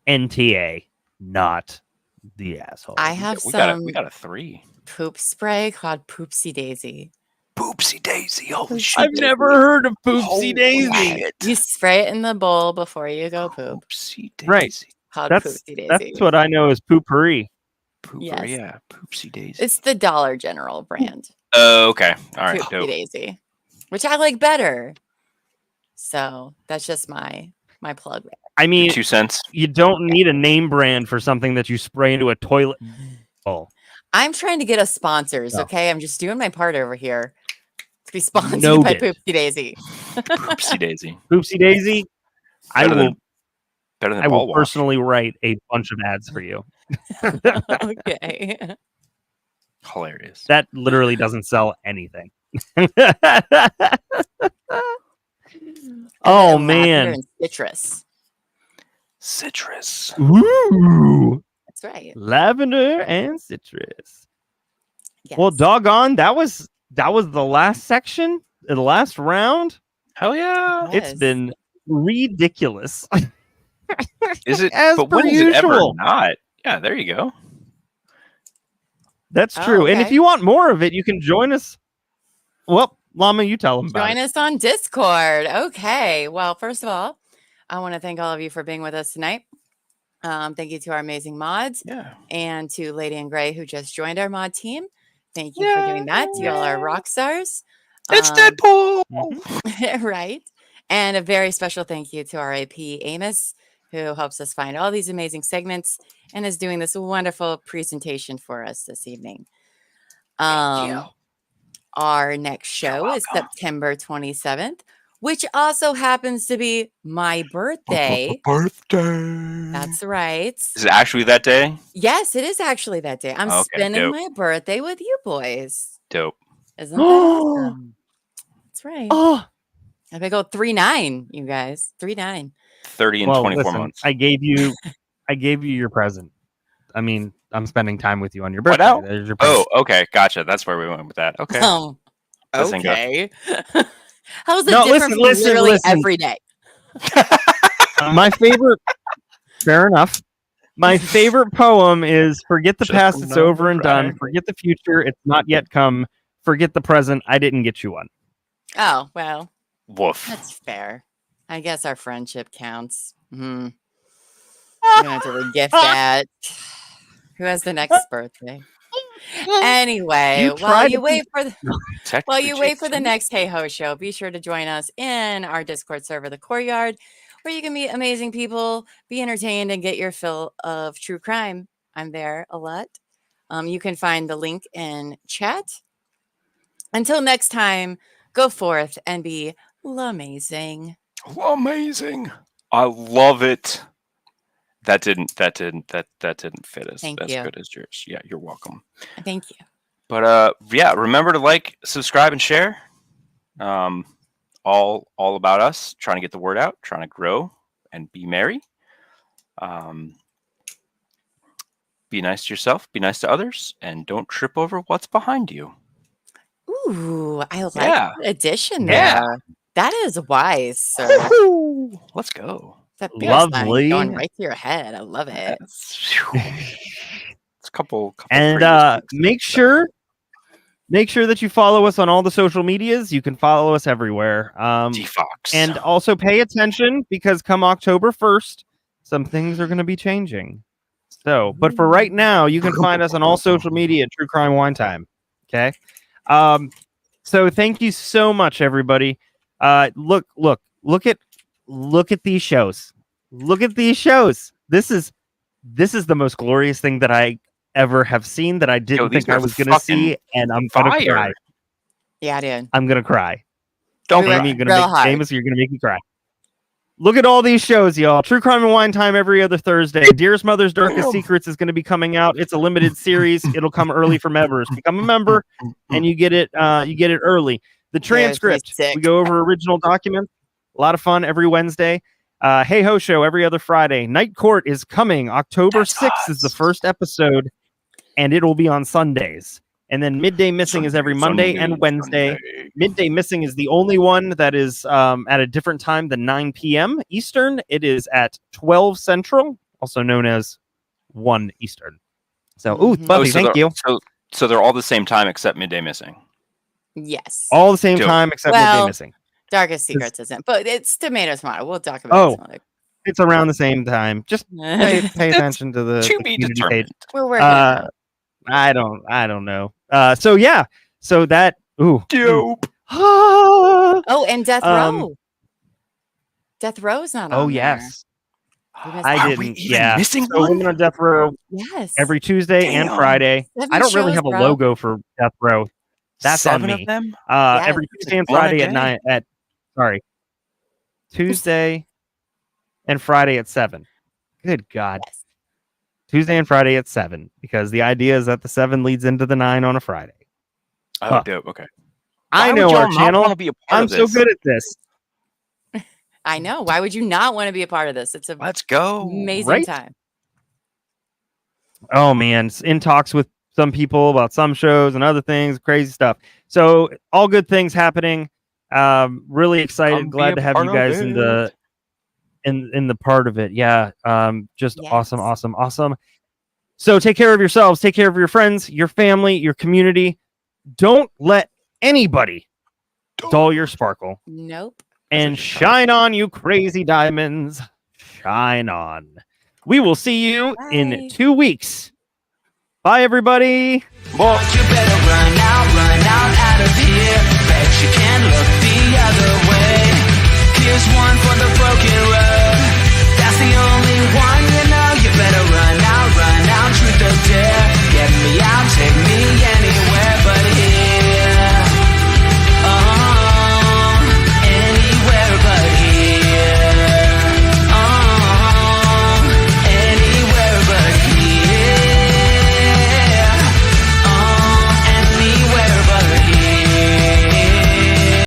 NTA, not the asshole. I have we some got a 3. poop spray called Poopsie Daisy. Poopsie Daisy. Holy shit. I've never heard of Poopsie Holy Daisy. shit. You spray it in the bowl before you go poop. Poopsie Daisy. Right. Called That's Poopsie Daisy. that's what I know as poopery. Pooper, Yes. yeah. Poopsie Daisy. It's the Dollar General brand. Oh, okay. All right. Poopsie Dope. Daisy, which I like better. So that's just my plug there. I mean, 2 cents. you don't need a name brand for something that you spray into a toilet bowl. I'm trying to get us sponsors, No. okay? I'm just doing my part over here to be sponsored by Noted. Poopsie Daisy. Poopsie Daisy. Poopsie Daisy. I Better will. than- Better than I will ball wash. personally write a bunch of ads for you. Okay. Hilarious. That literally doesn't sell anything. Oh Lavender man. and citrus. Citrus. Ooh. That's right. Lavender and citrus. Yes. Well, doggone, that was the last section, the last round. Hell yeah. It's been ridiculous. Is it? As But per when is it ever usual. not? Yeah, there you go. That's Oh, true. And if okay. you want more of it, you can join us. Well, Llama, you tell them about Join it. us on Discord. Okay. Well, first of all, I want to thank all of you for being with us tonight. Thank you to our amazing mods Yeah. and to Lady in Gray who just joined our mod team. Thank you for doing that. Y'all are rock stars. It's Deadpool. Right. And a very special thank you to our AP Amos, who helps us find all these amazing segments and is doing this wonderful presentation for us this evening. Our next show is September 27th, which also happens to be my birthday. Birthday. That's right. Is it actually that day? Yes, it is actually that day. I'm Okay, spending dope. my birthday with you boys. Dope. Isn't that awesome? That's right. Oh, I think go 3-9, you guys. 3-9. 30 and well, 24 listen, months. I gave you your present. I mean, I'm spending time with you on your What birthday. now? There's your present. Oh, okay. Gotcha. That's where we went with that. Okay. Listen, go. Okay. How's it No, different from listen, literally listen. every day? My favorite. Fair enough. My favorite poem is "Forget the Just past, it's over and done. remember. Forget the future, it's not yet come. Forget the present, I didn't get you one." Oh, well, Woof. that's fair. I guess our friendship counts. I'm gonna have to re-gift that. Who has the next birthday? Anyway, You while tried you to wait for the Technically, While you wait for the Jason. next Hey Ho show, be sure to join us in our Discord server, The Courtyard, where you can meet amazing people, be entertained, and get your fill of true crime. I'm there a lot. You can find the link in chat. Until next time, go forth and be amazing. Amazing. I love it. That didn't fit as Thank as you. good as yours. Yeah, you're welcome. Thank you. But yeah, remember to like, subscribe, and share. All about us, trying to get the word out, trying to grow and be merry. Be nice to yourself, be nice to others, and don't trip over what's behind you. Ooh, I like Yeah. the addition Yeah. there. That is wise, sir. Woohoo! Let's go. That beer sign Lovely. going right to your head. I love it. It's a couple And previous weeks. make sure that you follow us on all the social medias. You can follow us everywhere. G-Fox. And also pay attention because come October 1st, some things are going to be changing. So, but for right now, you can find us on all social media at True Crime Wine Time. Okay. So thank you so much, everybody. Look at these shows. Look at these shows. This is the most glorious thing that I ever have seen that I didn't these think I are was going to see, and I'm going to fire. cry. Yeah, dude. I'm going to cry. Don't We were Amy, cry. you're going to real make hard. Amos, you're going to make me cry. Look at all these shows, y'all. True Crime and Wine Time every other Thursday. Dearest Mother's Darkest Secrets is going to be coming out. It's a limited series. It'll come early for members. Become a member, and you get it early. The transcript. sick. We go over original documents. A lot of fun every Wednesday. Hey Ho Show every other Friday. Night Court is coming. October 6th is the first episode, and it will be on Sundays. And then Midday Missing is every Monday and Wednesday. Midday Missing is the only one that is at a different time than 9 p.m. Eastern. It is at 12 Central, also known as 1 Eastern. So, Buffy, thank you. So they're all the same time except Midday Missing. Yes. All the same Dope. time except Well, Midday Missing. Darkest Secrets isn't, but it's tomato tomato. We'll talk about it some other. It's around the same time. Just pay attention to the To be community determined. page. We're working on it. I don't know. So yeah. So that Dope. Oh, and Death um, Row. Death Row's not on Oh there. yes. We missed I that. we didn't. even Yeah. missing So one? Women on Death Row Yes. every Tuesday and Damn. Friday. 7 I don't really shows, have a bro. logo for Death Row. That's 7 on of me. them? Every Yes. Tuesday and One a Friday at day? 9 at sorry. Tuesday and Friday at 7. Good God. Yes. Tuesday and Friday at 7, because the idea is that the 7 leads into the 9 on a Friday. Oh, Huh. dope. Okay. I Why would know y'all our not channel. wanna be a part I'm of so this? good at this. I know. Why would you not want to be a part of this? It's an Let's go. amazing Right? time. Oh man, in talks with some people about some shows and other things, crazy stuff. So all good things happening. Really excited, Come be glad a to have you part of guys in the part of it. Yeah. Just awesome, Yes. awesome, awesome. So take care of yourselves, take care of your friends, your family, your community. Don't let anybody dull your sparkle. Nope. And shine on, you crazy diamonds. Shine on. We will see you Bye. in 2 weeks. Bye, everybody. But you better run out out of here.